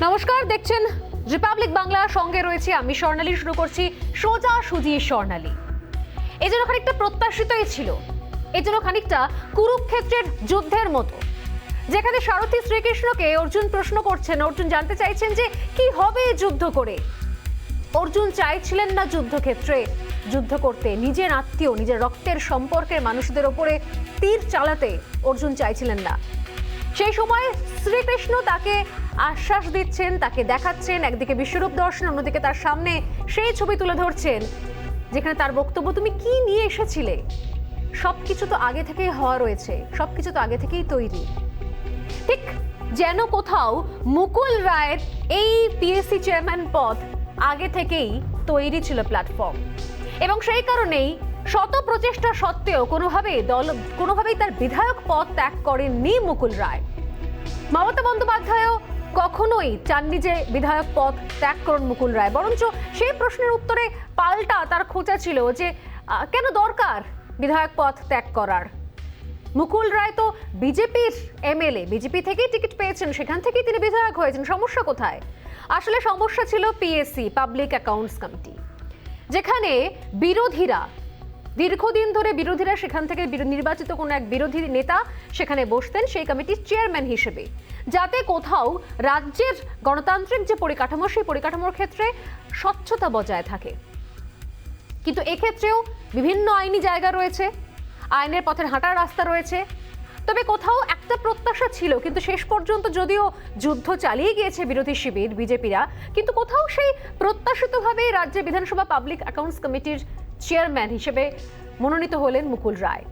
নমস্কার, দেখছেন রিপাবলিক বাংলা, সঙ্গে রয়েছে আমি স্বর্ণালী। শুরু করছি সোজা সুজি স্বর্ণালী। এই জন্য খানিকটা প্রত্যাশিতই ছিল, এই জন্য খানিকটা কুরুক্ষেত্রের যুদ্ধের মতো, যেখানে সারথী শ্রীকৃষ্ণকে অর্জুন প্রশ্ন করছেন। অর্জুন জানতে চাইছেন যে কি হবে যুদ্ধ করে। অর্জুন চাইছিলেন না যুদ্ধক্ষেত্রে যুদ্ধ করতে, নিজের আত্মীয়, নিজের রক্তের সম্পর্কের মানুষদের ওপরে তীর চালাতে অর্জুন চাইছিলেন না। সেই সময় শ্রীকৃষ্ণ তাকে আশ্বাস দিচ্ছেন, তাকে দেখাচ্ছেন একদিকে বিশ্বরূপ দর্শন, অন্যদিকে তার সামনে সেই ছবি তুলে ধরছেন যেখানে তার বক্তব্য, তুমি কি নিয়ে এসেছিলে, সবকিছু তো আগে থেকেই হওয়া রয়েছে, সবকিছু তো আগে থেকেই তৈরি। ঠিক যেন কোথাও মুকুল রায়ের এই পিএসসি চেয়ারম্যান পদ আগে থেকেই তৈরি ছিল প্ল্যাটফর্ম, এবং সেই কারণেই শত প্রচেষ্টা সত্ত্বেও কোনোভাবেই তার বিধায়ক পদ ত্যাগ করেননি মুকুল রায়। মমতা বন্দ্যোপাধ্যায়ও কখনোই চাননি যে বিধায়ক পদ ত্যাগ করুন মুকুল রায়, বরঞ্চ সেই প্রশ্নের উত্তরে পাল্টা তার খোঁচা ছিল যে কেন দরকার বিধায়ক পদ ত্যাগ করার। মুকুল রায় তো বিজেপির এমএলএ, বিজেপি থেকেই টিকিট পেয়েছেন, সেখান থেকেই তিনি বিধায়ক হয়েছেন, সমস্যা কোথায়? আসলে সমস্যা ছিল পিএসসি, পাবলিক অ্যাকাউন্টস কমিটি, যেখানে বিরোধীরা দীর্ঘদিন ধরে সেখান থেকে নির্বাচিত কোনো এক বিরোধী নেতা সেখানে বসতেন সেই কমিটির চেয়ারম্যান হিসেবে, যাতে কোথাও রাজ্যের গণতান্ত্রিক যে পরিকাঠামো, সেই পরিকাঠামোর ক্ষেত্রে স্বচ্ছতা বজায় থাকে। কিন্তু এক্ষেত্রেও বিভিন্ন আইনি জায়গা রয়েছে, আইনের পথের হাঁটার রাস্তা রয়েছে। তবে কোথাও একটা প্রত্যাশা ছিল, কিন্তু শেষ পর্যন্ত যদিও যুদ্ধ চালিয়ে গিয়েছে বিরোধী শিবির বিজেপিরা, কিন্তু কোথাও সেই প্রত্যাশিতভাবে রাজ্য বিধানসভা পাবলিক অ্যাকাউন্টস কমিটির চেয়ারম্যান হিসেবে মনোনীত হলেন মুকুল রায়।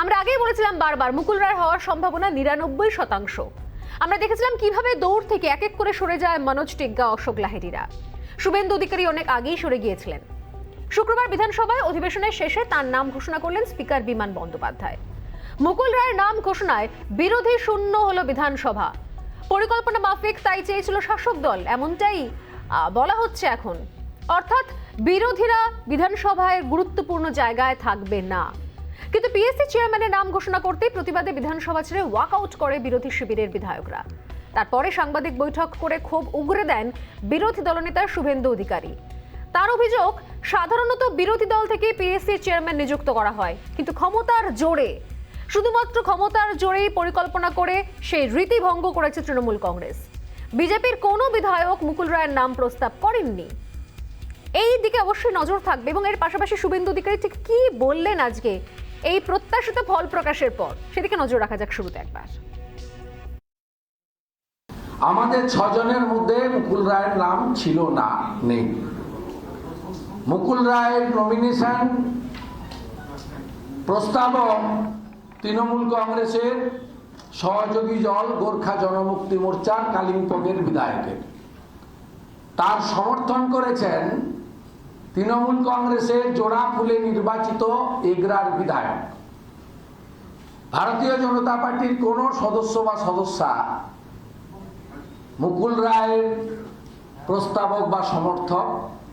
আমরা আগেই বলেছিলাম বারবার, মুকুল রায় হওয়ার সম্ভাবনা 99%। আমরা দেখেছিলাম কিভাবে দৌড় থেকে এক এক করে সরে যায় মনোজ টিগ্গা, অশোক লাহিড়ীরা। শুভেন্দু অধিকারী অনেক আগেই সরে গিয়েছিলেন। শুক্রবার বিধানসভায় অধিবেশনের শেষে তার নাম ঘোষণা করলেন স্পিকার বিমান বন্দ্যোপাধ্যায়। মুকুল রায়ের নাম ঘোষণায় বিরোধী শূন্য হলো বিধানসভা। পরিকল্পনা মাফিক তাই চেয়েছিল শাসক দল, এমনটাই বলা হচ্ছে এখন। অর্থাৎ বিরোধীরা বিধানসভায় গুরুত্বপূর্ণ জায়গায় থাকবে না। কিন্তু পিএসসি চেয়ারম্যানের নাম ঘোষণা করতেই প্রতিবাদে বিধানসভা ছেড়ে ওয়াকআউট করে বিরোধী শিবিরের বিধায়করা। তারপরে সাংবাদিক বৈঠক করে ক্ষোভ উগরে দেন বিরোধী দলনেতা শুভেন্দু অধিকারী। তার অভিযোগ, সাধারণত বিরোধী দল থেকে পিএসসি চেয়ারম্যান নিযুক্ত করা হয়, কিন্তু ক্ষমতার জোরে, শুধুমাত্র ক্ষমতার জোরেই পরিকল্পনা করে সেই রীতি ভঙ্গ করেছে তৃণমূল কংগ্রেস। বিজেপির কোনো বিধায়ক মুকুল রায়ের নাম প্রস্তাব করেননি। এই দিকে অবশ্যই নজর থাকবে, এবং এর পাশাপাশি শুভেন্দু অধিকারী ঠিক কি বললেন আজকে এই প্রত্যাশিত ফল প্রকাশের পর, সেদিকে নজর রাখা যাক শুরুতে একবার। আমাদের 6 জনের মধ্যে মুকুল রায়ের নাম ছিল না, নেই। মুকুল রায়ের নমিনেশন প্রস্তাবও তৃণমূল কংগ্রেসের সহযোগী দল গোর্খা জনমুক্তি মোর্চার কালিম্পংয়ের বিধায়কের। তার সমর্থন করেছেন তৃণমূল কংগ্রেসের জোড়া ফুলে নির্বাচিত এগরার বিধায়ক। ভারতীয় জনতা পার্টির কোন সদস্য বা সদস্যা মুকুল রায়ের প্রস্তাবক বা সমর্থক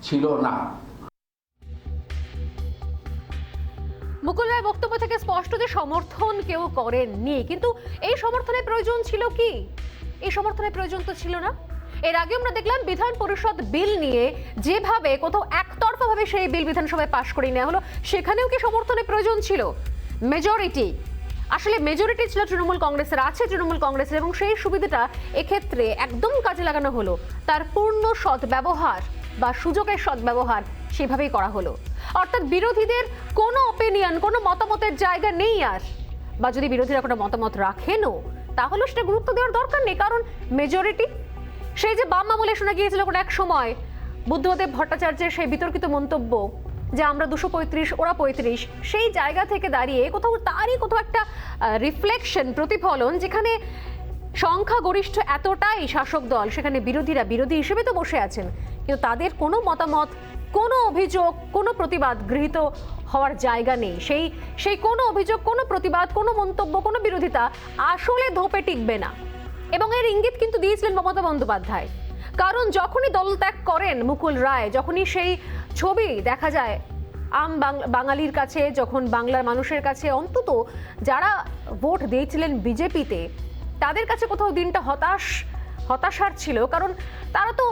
ছিল না। মুকুল রায় বক্তব্য থেকে স্পষ্ট যে সমর্থন কেউ করেননি, কিন্তু এই সমর্থনের প্রয়োজন ছিল কি? এই সমর্থনের প্রয়োজন তো ছিল না। এর আগে আমরা দেখলাম বিধান পরিষদ বিল নিয়ে যেভাবে কোথাও একতরফাভাবে সেই বিল বিধানসভায় পাশ করে নেওয়া হলো, সেখানেও কি সমর্থনের প্রয়োজন ছিল? মেজরিটি, আসলে মেজরিটি ছিল তৃণমূল কংগ্রেসের, আছে তৃণমূল কংগ্রেসের, এবং সেই সুবিধাটা এক্ষেত্রে একদম কাজে লাগানো হলো। তার পূর্ণ সদ্ব্যবহার বা সুযোগের সদ্ব্যবহার সেভাবেই করা হলো। অর্থাৎ বিরোধীদের কোনো অপিনিয়ন, কোনো মতামতের জায়গা নেই আর, বা যদি বিরোধীরা কোনো মতামত রাখেনও তাহলে সেটা গুরুত্ব দেওয়ার দরকার নেই, কারণ মেজরিটি। সেই যে বাম আমলে শোনা গিয়েছিল কোনো এক সময় বুদ্ধদেব ভট্টাচার্যের সেই বিতর্কিত মন্তব্য যে আমরা 235 ওরা 35, সেই জায়গা থেকে দাঁড়িয়ে কোথাও তারই কোথাও একটা রিফ্লেকশন, প্রতিফলন, যেখানে সংখ্যাগরিষ্ঠ এতটাই শাসক দল, সেখানে বিরোধীরা বিরোধী হিসেবে তো বসে আছেন, কিন্তু তাদের কোনো মতামত, কোনো অভিযোগ, কোনো প্রতিবাদ গৃহীত হওয়ার জায়গা নেই। সেই কোনো অভিযোগ, কোনো প্রতিবাদ, কোনো মন্তব্য, কোনো বিরোধিতা আসলে ধোপে টিকবে না। এবং এর ইঙ্গিত কিন্তু দিয়েছিলেন মমতা বন্দ্যোপাধ্যায়, কারণ যখনই দলত্যাগ করেন মুকুল রায়, যখনই সেই ছবি দেখা যায় বাঙালির কাছে, যখন বাংলার মানুষের কাছে, অন্তত যারা ভোট দিয়েছিলেন বিজেপিতে, তাদের কাছে কোথাও দিনটা হতাশ হতাশার ছিল, কারণ তারা তো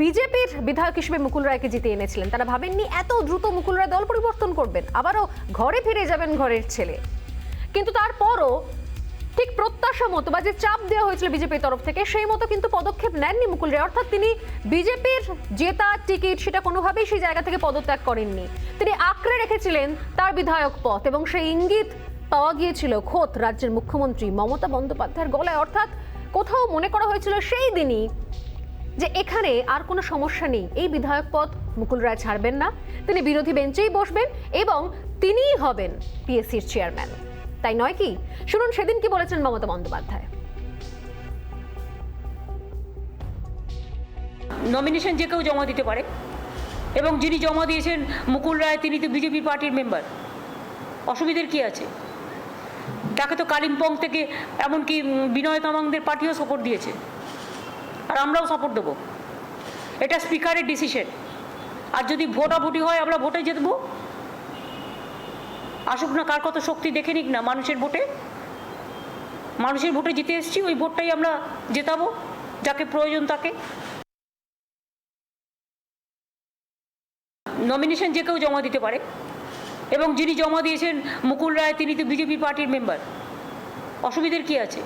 বিজেপির বিধায়ক হিসেবে মুকুল রায়কে জিতে এনেছিলেন। তারা ভাবেননি এত দ্রুত মুকুল রায় দল পরিবর্তন করবেন, আবারও ঘরে ফিরে যাবেন ঘরের ছেলে। কিন্তু তারপরও ঠিক প্রত্যাশা মতো বা যে চাপ দেওয়া হয়েছিল বিজেপির তরফ থেকে সেই মতো কিন্তু পদক্ষেপ নেননি মুকুল রায়। অর্থাৎ তিনি বিজেপির জেতা টিকিট সেটা কোনোভাবেই সেই জায়গা থেকে পদত্যাগ করেননি। তিনি আঁকড়ে রেখেছিলেন তার বিধায়ক পদ, এবং সেই ইঙ্গিত পাওয়া গিয়েছিল খোদ রাজ্যের মুখ্যমন্ত্রী মমতা বন্দ্যোপাধ্যায়ের গলায়। অর্থাৎ কোথাও মনে করা হয়েছিল সেই দিনই যে এখানে আর কোনো সমস্যা নেই, এই বিধায়ক পদ মুকুল রায় ছাড়বেন না, তিনি বিরোধী বেঞ্চেই বসবেন এবং তিনিই হবেন পিএসসির চেয়ারম্যান। তাই নয় কি? শুনুন সেদিন কি বলেছেন মমতা বন্দ্যোপাধ্যায়। নমিনেশন যে কেউ জমা দিতে পারে, এবং যিনি জমা দিয়েছেন মুকুল রায় তিনি তো বিজেপি পার্টির মেম্বার, অসুবিধার কি আছে? তাকে তো কালিম্পং থেকে এমনকি বিনয় তামাংদের পার্টিও সাপোর্ট দিয়েছে, আর আমরাও সাপোর্ট দেবো। এটা স্পিকারের ডিসিশন, আর যদি ভোটাভুটি হয় আমরা ভোটে জিতবো। আসুক না, কার কত শক্তি দেখে নিক না। মানুষের ভোটে জিতে এসেছি, ওই ভোটটাই আমরা জেতাবো যাকে প্রয়োজন তাকে। নমিনেশন যে কেউ জমা দিতে পারে, এবং যিনি জমা দিয়েছেন মুকুল রায় তিনি তো বিজেপি পার্টির মেম্বার, অসুবিধার কি আছে?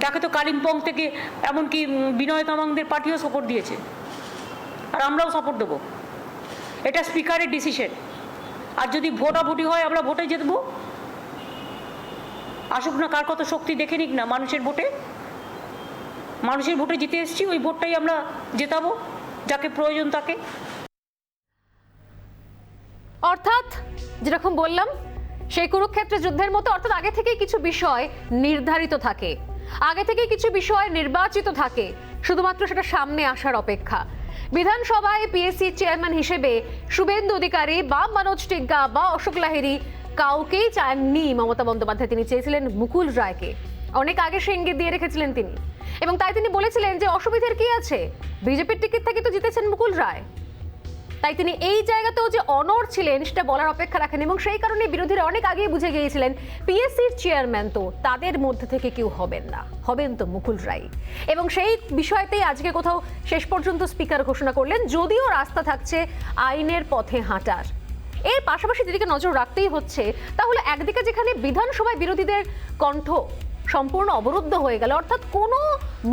তাকে তো কালিম্পং থেকে এমনকি বিনয় তামাংদের পার্টিও সাপোর্ট দিয়েছে, আর আমরাও সাপোর্ট দেবো। এটা স্পিকারের ডিসিশন, আর যদি ভোটাভুটি হয় আমরা ভোটে জিতবো। আসুক না, কার কত শক্তি দেখে নিক না। মানুষের ভোটে জিতে এসেছি, ওই ভোটটাই আমরা জেতাবো যাকে প্রয়োজন তাকে। অর্থাৎ যেরকম বললাম সেই কুরুক্ষেত্রের যুদ্ধের মতো, অর্থাৎ আগে থেকে কিছু বিষয় নির্ধারিত থাকে, আগে থেকে কিছু বিষয় নির্বাচিত থাকে, শুধুমাত্র সেটা সামনে আসার অপেক্ষা। বিধানসভায় পিএসসি চেয়ারম্যান হিসেবে শুভেন্দু অধিকারী বা মনোজ টিগ্গা বা অশোক লাহিড়ী কাউকেই চাননি মমতা বন্দ্যোপাধ্যায়। তিনি চেয়েছিলেন মুকুল রায়কে, অনেক আগে সে ইঙ্গিত দিয়ে রেখেছিলেন তিনি, এবং তাই তিনি বলেছিলেন যে অসুবিধার কি আছে, বিজেপির টিকিট থেকে তো জিতেছেন মুকুল রায়। তাই তিনি এই জায়গাতেও যে অনড় ছিলেন সেটা বলার অপেক্ষা রাখেন, এবং সেই কারণে বিরোধীরা অনেক আগেই বুঝে গিয়েছিলেন পিএসসির চেয়ারম্যান তো তাদের মধ্যে থেকে কেউ হবেন না, হবেন তো মুকুল রায়। এবং সেই বিষয়তেই আজকে কোথাও শেষ পর্যন্ত স্পিকার ঘোষণা করলেন, যদিও রাস্তা থাকছে আইনের পথে হাঁটার। এর পাশাপাশি যেদিকে নজর রাখতেই হচ্ছে তা হলো একদিকে যেখানে বিধানসভায় বিরোধীদের কণ্ঠ সম্পূর্ণ অবরুদ্ধ হয়ে গেল, অর্থাৎ কোনো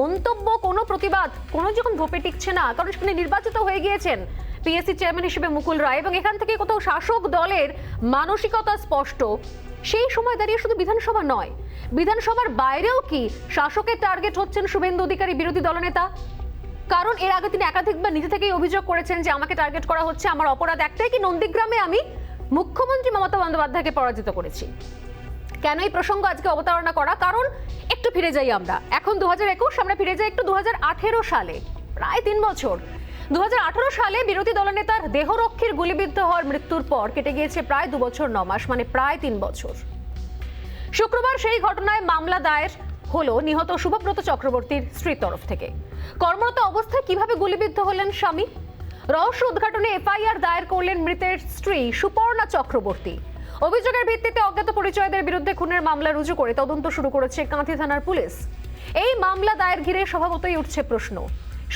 মন্তব্য, কোনো প্রতিবাদ, কোনো যখন ধোপে টিকছে না, কারণ সেখানে নির্বাচিত হয়ে গিয়েছেন পিএসসি চেয়ারম্যান হিসেবে মুকুল রায়, এবং এখান থেকে কোথাও শাসক দলের মানসিকতা স্পষ্ট। সেই সময় দাঁড়িয়ে শুধু বিধানসভা নয়, বিধানসভার বাইরেও কি শাসকের টার্গেট হচ্ছেন শুভেন্দু অধিকারী বিরোধী দলনেতা? কারণ এর আগে তিনি একাধিকবার নিজে থেকেই অভিযোগ করেছেন যে আমাকে টার্গেট করা হচ্ছে, আমার অপরাধ একটাই কি নন্দীগ্রামে আমি মুখ্যমন্ত্রী মমতা বন্দ্যোপাধ্যায়কে পরাজিত করেছি। কেন এই প্রসঙ্গ আজকে অবতারণা করা? কারণ একটু ফিরে যাই আমরা, এখন 2021, আমরা ফিরে যাই একটু 2018 সালে, প্রায় 3 বছর। 2018 সালে বিরোধী দলনেতার দেহরক্ষীর গুলিবিদ্ধ হওয়ার মৃত্যুর পর কেটে গিয়েছে প্রায় 2 বছর 9 মাস, মানে প্রায় 3 বছর। শুক্রবার সেই ঘটনায় মামলা দায়ের হলো নিহত শুভব্রত চক্রবর্তীর স্ত্রীর তরফ থেকে। কর্মরত অবস্থায় কিভাবে গুলিবিদ্ধ হলেন স্বামী, রহস্য উদ্ঘাটনে এফআইআর দায়ের করলেন মৃতের স্ত্রী সুপর্ণা চক্রবর্তী। অভিযোগের ভিত্তিতে অজ্ঞাত পরিচয়দের বিরুদ্ধে খুনের মামলা রুজু করে তদন্ত শুরু করেছে কাঁথি থানার পুলিশ। এই মামলা দায়ের ঘিরে স্বভাবতই উঠছে প্রশ্ন,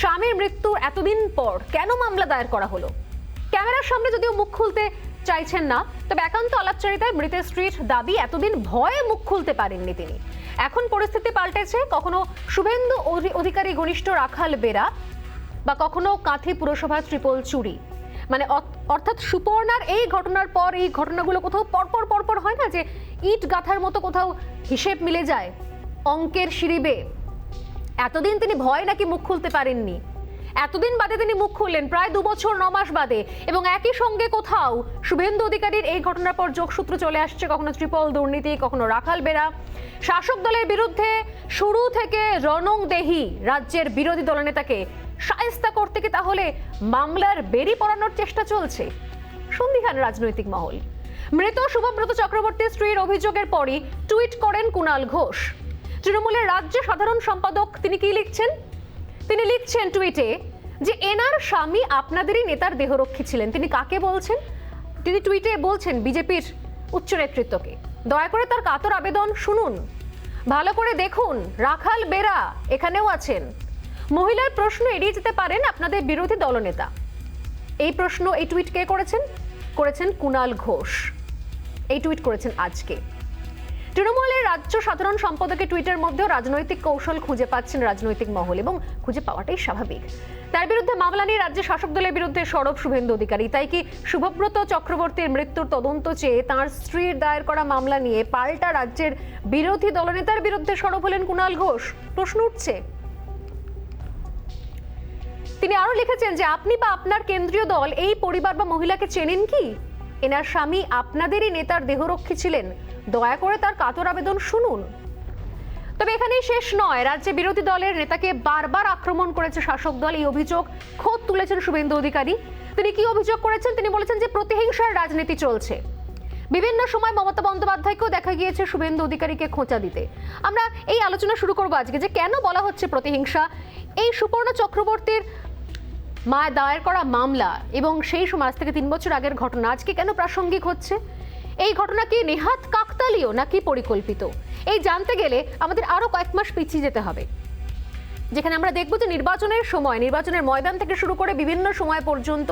স্বামীর মৃত্যুর এতদিন পর কেন মামলা দায়ের করা হলো? ক্যামেরার সামনে যদিও মুখ খুলতে চাইছেন না, তবে একান্ত আলাপচারিতায় মৃতের স্ত্রীর দাবি এতদিন ভয়ে মুখ খুলতে পারেননি তিনি। এখন পরিস্থিতি পাল্টেছে, কখনো শুভেন্দু অধিকারী ঘনিষ্ঠ রাখাল বেরা বা কখনো কাঁথি পুরসভার ট্রিপল চুরি, মানে অর্থাৎ সুপর্ণার এই ঘটনার পর এই ঘটনাগুলো কোথাও পরপর হয় না, যে ইট গাঁথার মতো কোথাও হিসেব মিলে যায়, অঙ্কের সিঁড়ি বেয়ে। এতদিন তিনি ভয় নাকি মুখ খুলতে পারেননি, এতদিন বাদে তিনি মুখ খুললেন প্রায় 2 বছর 9 মাস বাদে, এবং একই সঙ্গে কোথাও শুভেন্দু অধিকারীর এই ঘটনার পর যোগসূত্র চলে আসছে, কখনো ট্রিপল দুর্নীতি, কখনো রাখাল বেরা। শাসক দলের বিরুদ্ধে শুরু থেকে রণং দেহি রাজ্যের বিরোধী দলনেতাকে শায়েস্তা করতে কি তাহলে মামলার বেরি পড়ানোর চেষ্টা চলছে? সন্দিহান রাজনৈতিক মহল। মৃত শুভব্রত চক্রবর্তীর স্ত্রীর অভিযোগের পরই টুইট করেন কুণাল ঘোষ, তৃণমূলের রাজ্য সাধারণ সম্পাদক। তিনি কি লিখছেন? তিনি লিখছেন টুইটে যে এনার স্বামী আপনাদেরই নেতার দেহরক্ষী ছিলেন। তিনি কাকে বলছেন? তিনি টুইটে বলছেন বিজেপির উচ্চ নেতৃত্বকে। দয়া করে তার কাতর আবেদন শুনুন। ভালো করে দেখুন, রাখাল বেরা এখানেও আছেন। মহিলার প্রশ্ন এড়িয়ে যেতে পারেন আপনাদের বিরোধী দলনেতা। এই প্রশ্ন, এই টুইট কে করেছেন কুণাল ঘোষ। এই টুইট করেছেন আজকে। তৃণমূলের রাজ্য সাধারণ সম্পাদকের টুইটের মধ্যেও রাজনৈতিক কৌশল খুঁজে পাচ্ছেন রাজনৈতিক মহল, এবং খুঁজে পাওয়াটাই স্বাভাবিক। তার বিরুদ্ধে মামলা নিয়ে রাজ্যের শাসক দলের বিরুদ্ধে সরব শুভেন্দু অধিকারী। তাই কি শুভব্রত চক্রবর্তীর মৃত্যুর তদন্ত চেয়ে তাঁর স্ত্রীর দায়ের করা মামলা নিয়ে পাল্টা রাজ্যের বিরোধী দলনেতার বিরুদ্ধে সরব হলেন কুণাল ঘোষ? প্রশ্ন উঠছে। তিনি আরো লিখেছেন যে আপনি বা আপনার কেন্দ্রীয় দল এই পরিবার বা মহিলাকে চেনেন কি? এনার স্বামী আপনাদেরই নেতার দেহরক্ষী ছিলেন, দয়া করে তার কাতর আবেদন শুনুন। তবে এখানেই শেষ নয়। রাজ্যে বিরোধী দলের নেতাকে বারবার আক্রমণ করেছে শাসক দল। এই অভিযোগ খোদ তুলেছেন শুভেন্দু অধিকারী। তিনি কি অভিযোগ করেছেন? তিনি বলেছেন যে প্রতিহিংসার রাজনীতি চলছে। বিভিন্ন সময় মমতা বন্দ্যোপাধ্যায়কেও দেখা গিয়েছে শুভেন্দু অধিকারীকে খোঁচা দিতে। আমরা এই আলোচনা শুরু করবো আজকে যে কেন বলা হচ্ছে প্রতিহিংসা। এই সুপর্ণ চক্রবর্তীর মায়ের দায়ের করা মামলা এবং সেই সময় আজ থেকে 3 বছর আগের ঘটনা আজকে কেন প্রাসঙ্গিক হচ্ছে? এই ঘটনা কি নেহাত কাকতালীয় নাকি পরিকল্পিত? এই জানতে গেলে আমাদের আরো কয়েক মাস পিছিয়ে যেতে হবে, যেখানে আমরা দেখব যে নির্বাচনের সময়, নির্বাচনের ময়দান থেকে শুরু করে বিভিন্ন সময় পর্যন্ত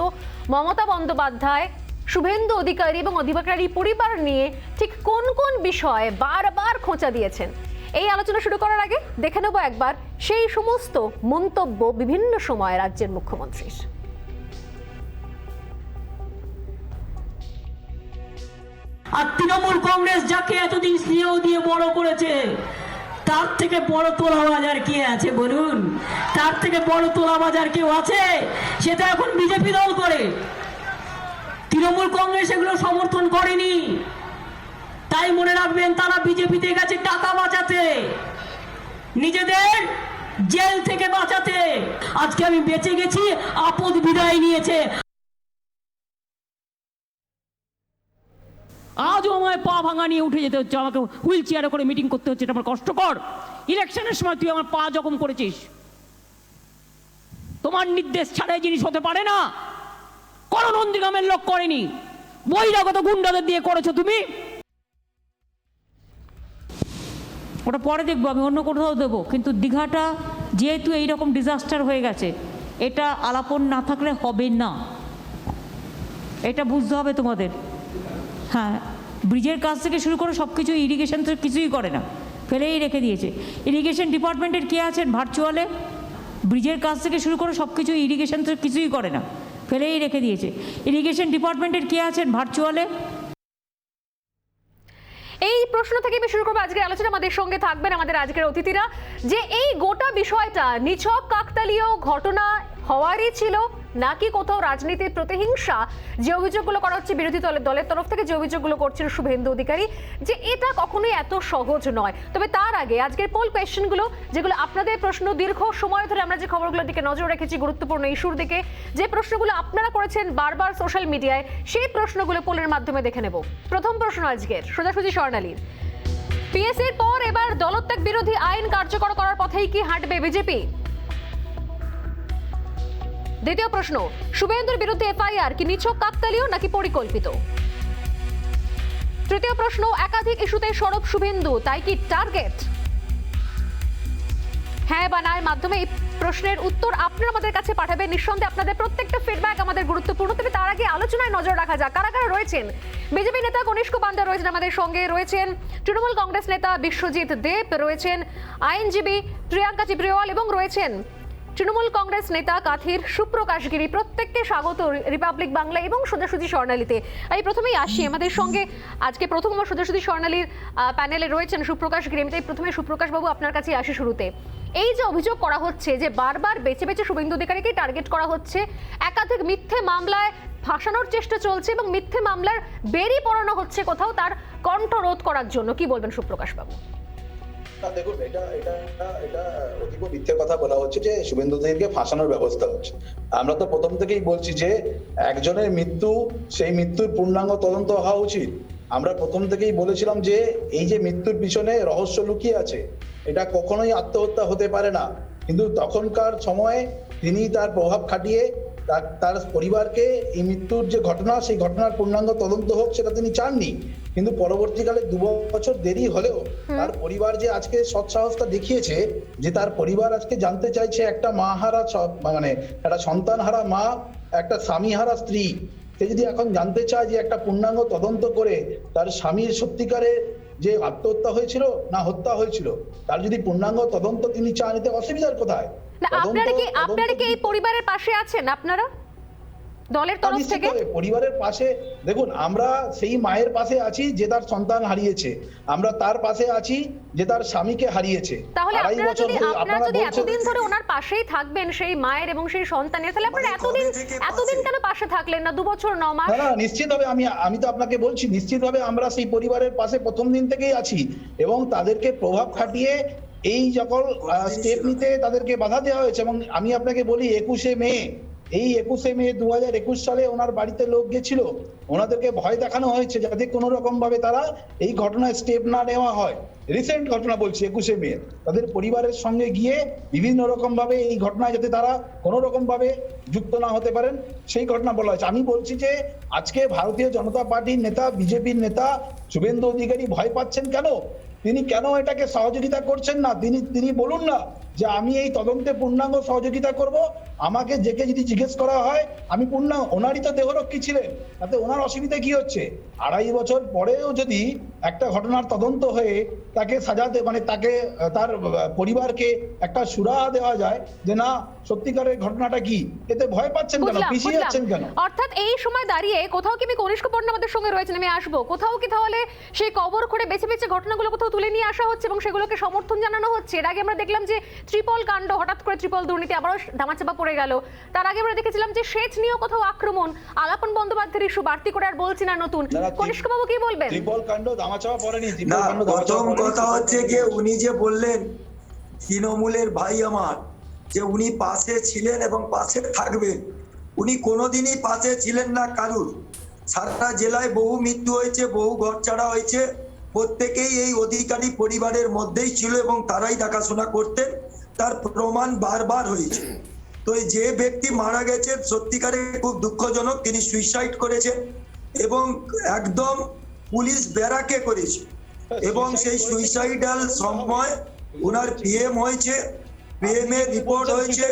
মমতা বন্দ্যোপাধ্যায়, শুভেন্দু অধিকারী এবং অধিকারী পরিবার নিয়ে ঠিক কোন কোন বিষয়ে বারবার খোঁচা দিয়েছেন। এই আলোচনা শুরু করার আগে দেখে নেব একবার সেই সমস্ত মন্তব্য বিভিন্ন সময় রাজ্যের মুখ্যমন্ত্রীর। আর তৃণমূল কংগ্রেস যাকে এতদিন স্নেহ দিয়ে বড় করেছে, তার থেকে বড় তোলাবাজার কে আছে বলুন? তার থেকে বড় তোলাবাজার কেউ আছে? সেটা এখন বিজেপি দল করে। তৃণমূল কংগ্রেস এগুলো সমর্থন করেনি। তাই মনে রাখবেন, তারা বিজেপিতে গেছে টাকা বাঁচাতে, নিজেদের জেল থেকে বাঁচাতে। আজকে আমি বেঁচে গেছি, আপদ বিদায় নিয়েছে। আজও আমায় পা ভাঙা নিয়ে উঠে যেতে হচ্ছে, আমাকে হুইল চেয়ারে করে মিটিং করতে হচ্ছে। এটা আমার কষ্টকর। ইলেকশনের সময় তুই আমার পা জখম করেছিস। তোমার নির্দেশ ছাড়া জিনিস হতে পারে না। কোন নন্দীগ্রামের লোক করেনি, বহিরাগত গুন্ডাদের দিয়ে করেছো তুমি। ওটা পরে দেখবো, আমি অন্য কোথাও দেবো। কিন্তু দীঘাটা যেহেতু এইরকম ডিজাস্টার হয়ে গেছে, এটা আলাপন না থাকলে হবে না। এটা বুঝতে হবে তোমাদের। হ্যাঁ, ব্রিজের কাজ থেকে শুরু করে সব কিছু, ইরিগেশন তো কিছুই করে না, ফেলেই রেখে দিয়েছে। ইরিগেশন ডিপার্টমেন্টের কে আছেন ভার্চুয়ালে? ব্রিজের কাজ থেকে শুরু করে সব কিছু, ইরিগেশন তো কিছুই করে না, ফেলেই রেখে দিয়েছে। ইরিগেশন ডিপার্টমেন্টের কে আছেন ভার্চুয়ালে? এই প্রশ্ন থেকে আমি শুরু করবো আজকের আলোচনা। আমাদের সঙ্গে থাকবেন আমাদের আজকের অতিথিরা, যে এই গোটা বিষয়টা নিছক কাকতালীয় ঘটনা হওয়ারই ছিল নাকি কোথাও রাজনীতির প্রতিহিংসা, যে অভিযোগগুলো করা হচ্ছে বিরোধী দলের তরফ থেকে, যে অভিযোগগুলো করছেন শুভেন্দু অধিকারী, যে এটা কখনোই এত সহজ নয়। তবে তার আগে আজকের পোল কোয়েশ্চেনগুলো, যেগুলো আপনাদের প্রশ্ন, দীর্ঘ সময় ধরে আমরা যে খবরগুলোর দিকে নজর রেখেছি, গুরুত্বপূর্ণ ইস্যুর দিকে, যে প্রশ্নগুলো আপনারা করেছেন বারবার সোশ্যাল মিডিয়ায়, সেই প্রশ্নগুলো পোলের মাধ্যমে দেখে নেব। প্রথম প্রশ্ন আজকের সোজাসুজি স্বর্ণালীর। পিএসসির পর এবার দলত্যাগ বিরোধী আইন কার্যকর করার পথেই কি হাঁটবে বিজেপি? দ্বিতীয় প্রশ্ন, শুভেন্দুর বিরুদ্ধে এফআইআর কি নিছক কাকতালীয় নাকি পরিকল্পিত? তৃতীয় প্রশ্ন, একাধিক ইস্যুতে সরব শুভেন্দু, তাই কি টার্গেট? হ্যাঁ বা নার মাধ্যমে এই প্রশ্নের উত্তর আপনারা আমাদের কাছে পাঠাবেন। নিঃসন্দেহে আপনাদের প্রত্যেকটা ফিডব্যাক আমাদের গুরুত্বপূর্ণ। তবে তার আগে আলোচনায় নজর রাখা যাক কারা কারা রয়েছেন। বিজেপি নেতা কনিষ্ক পান্ডা রয়েছেন আমাদের সঙ্গে, রয়েছেন তৃণমূল কংগ্রেস নেতা বিশ্বজিৎ দেব, রয়েছেন আইনজীবী প্রিয়াঙ্কা চিব্রিওয়াল এবং রয়েছেন তৃণমূল কংগ্রেস নেতা কাথির সুপ্রকাশ গিরি। প্রত্যেককে স্বাগত রিপাবলিক বাংলা এবং সোজাসুজি স্বর্ণালীতে। আমি প্রথমেই আসি, আমাদের সঙ্গে আজকে প্রথম আমার সোজাসুজি স্বর্ণালীর প্যানেলে রয়েছেন সুপ্রকাশ গিরি। আমি তাই প্রথমে সুপ্রকাশ বাবু আপনার কাছে আসি শুরুতে। এই যে অভিযোগ করা হচ্ছে যে বারবার বেছে বেছে শুভেন্দু অধিকারীকে টার্গেট করা হচ্ছে, একাধিক মিথ্যে মামলায় ফাঁসানোর চেষ্টা চলছে এবং মিথ্যে মামলার বেরি পড়ানো হচ্ছে কোথাও তার কণ্ঠ রোধ করার জন্য, কি বলবেন সুপ্রকাশ বাবু? দেখুন, এটা অতীব মিথ্যে কথা বলা হচ্ছে যে শুভেন্দু অধিকারীকে ফাঁসানোর ব্যবস্থা হচ্ছে। আমরা তো প্রথম থেকেই বলছি যে একজনের মৃত্যু, সেই মৃত্যুর পূর্ণাঙ্গ তদন্ত হওয়া উচিত। আমরা প্রথম থেকেই বলেছিলাম যে এই যে মৃত্যুর পিছনে রহস্য লুকিয়ে আছে, এটা কখনোই আত্মহত্যা হতে পারে না। কিন্তু তখনকার সময়ে তিনি তার প্রভাব খাটিয়ে তার পরিবারকে এই মৃত্যুর যে ঘটনা, সেই ঘটনার পূর্ণাঙ্গ তদন্ত হোক সেটা তিনি চাননি। কিন্তু পরবর্তীকালে 2 বছর দেরি হলেও তার পরিবার যে আজকে সৎসাহসটা দেখিয়েছে, যে তার পরিবার আজকে জানতে চাইছে একটা মাহারা মানে একটা সন্তানহারা মা, একটা স্বামীহারা স্ত্রী, সে যদি এখন জানতে চায় যে একটা পূর্ণাঙ্গ তদন্ত করে তার স্বামীর সত্যিকারের যে আত্মহত্যা হয়েছিল না হত্যা হয়েছিল, তার যদি পূর্ণাঙ্গ তদন্ত তিনি চান, এতে অসুবিধার কোথায়? না, আপনারা কি এই পরিবারের পাশে আছেন? আপনারা দলের তরফ থেকে পরিবারের পাশে, দেখুন আমরা সেই মায়ের পাশে আছি যে তার সন্তান হারিয়েছে, আমরা তার পাশে আছি যে তার স্বামীকে হারিয়েছে। তাহলে 2.5 বছর ধরে আপনারা যদি বলছেন- এতদিন ধরে ওনার পাশেই থাকবেন, সেই মায়ের এবং সেই সন্তানের, তাহলে আপনারা এতদিন কেন পাশে থাকলেন না 2 বছর 9 মাস? না, নিশ্চিতভাবে আমি তো আপনাকে বলছি, নিশ্চিতভাবে আমরা সেই পরিবারের পাশে প্রথম দিন থেকেই আছি এবং তাদেরকে প্রভাব খাটিয়ে এই যখন স্টেপ নিতে তাদেরকে বাধা দেওয়া হয়েছে। এবং আমি আপনাকে বলি 21শে মে 2021 সালে ওনার বাড়িতে লোক গেছিল, ওনাদেরকে ভয় দেখানো হয়েছে যাতে কোনো রকম ভাবে তারা এই ঘটনায় স্টেপ না নেওয়া হয়। রিসেন্ট ঘটনা বলছি, 21শে মে তাদের পরিবারের সঙ্গে গিয়ে বিভিন্ন রকম ভাবে এই ঘটনায় যাতে তারা কোনো রকম ভাবে যুক্ত না হতে পারেন সেই ঘটনা বলা হয়েছে। আমি বলছি যে আজকে ভারতীয় জনতা পার্টির নেতা, বিজেপির নেতা শুভেন্দু অধিকারী ভয় পাচ্ছেন কেন? তিনি কেন এটাকে সহযোগিতা করছেন না? তিনি বলুন না যে আমি এই তদন্তে পূর্ণাঙ্গ সহযোগিতা করব, আমাকে যেকে যদি জিজ্ঞেস করা হয় আমি পূর্ণাঙ্গ, ওনারই তো দেহরক্ষী ছিলেন, তাতে ওনার অসুবিধা কি হচ্ছে? 2.5 বছর পরেও যদি একটা ঘটনার তদন্ত হয়ে তাকে সাজাতে, মানে তাকে তার পরিবারকে একটা সুরাহা দেওয়া যায় যে না সত্যিকারের ঘটনাটা কি, এতে ভয় পাচ্ছেন কেন, পিছিয়ে যাচ্ছেন কেন? অর্থাৎ এই সময় দাঁড়িয়ে কোথাও কি, আমি কনিষ্ক পণ্য আমাদের সঙ্গে রয়েছেন, আমি আসবো, কোথাও কি তাহলে সেই কবর করে বেছে বেছে ঘটনাগুলো কোথাও তুলে নিয়ে আসা হচ্ছে এবং সেগুলোকে সমর্থন জানানো হচ্ছে? এর আগে আমরা দেখলাম যে ত্রিপল কাণ্ড, হঠাৎ করে ত্রিপল দুর্নীতি আবারও ধামাচাপা পড়ে গেল। তার আগে আমরা দেখেছিলাম যে সেচ নিয়েও কোথাও আক্রমণ, আলাপন বন্দ্যোপাধ্যায়ের ইস্যু বাড়তি করে আর বলছি না নতুন। কনিষ্ক বাবু কি বলবেন? ত্রিপল কাণ্ড ধামাচাপা পড়েনি। না, প্রথম কথা হচ্ছে যে উনি যে বললেন তৃণমূলের ভাই আমার, যে উনি পাশে ছিলেন এবং পাশে থাকবেন, উনি কোনোদিনই পাশে ছিলেন না কারুর। সারা জেলায় বহু মৃত্যু হয়েছে, বহু ঘর ছাড়া হয়েছে, প্রত্যেকেই এই অধিকারী পরিবারের মধ্যেই ছিল এবং তারাই দেখাশোনা করতেন, তার প্রমাণ বারবার হয়েছে। তো যে ব্যক্তি মারা গেছেন সত্যিকারে খুব দুঃখজনক, তিনি সুইসাইড করেছেন এবং একদম পুলিশ ব্যারাকে করেছে এবং সেই সুইসাইডাল সময় ওনার পিএম হয়েছে, পিএম এর রিপোর্ট হয়েছে,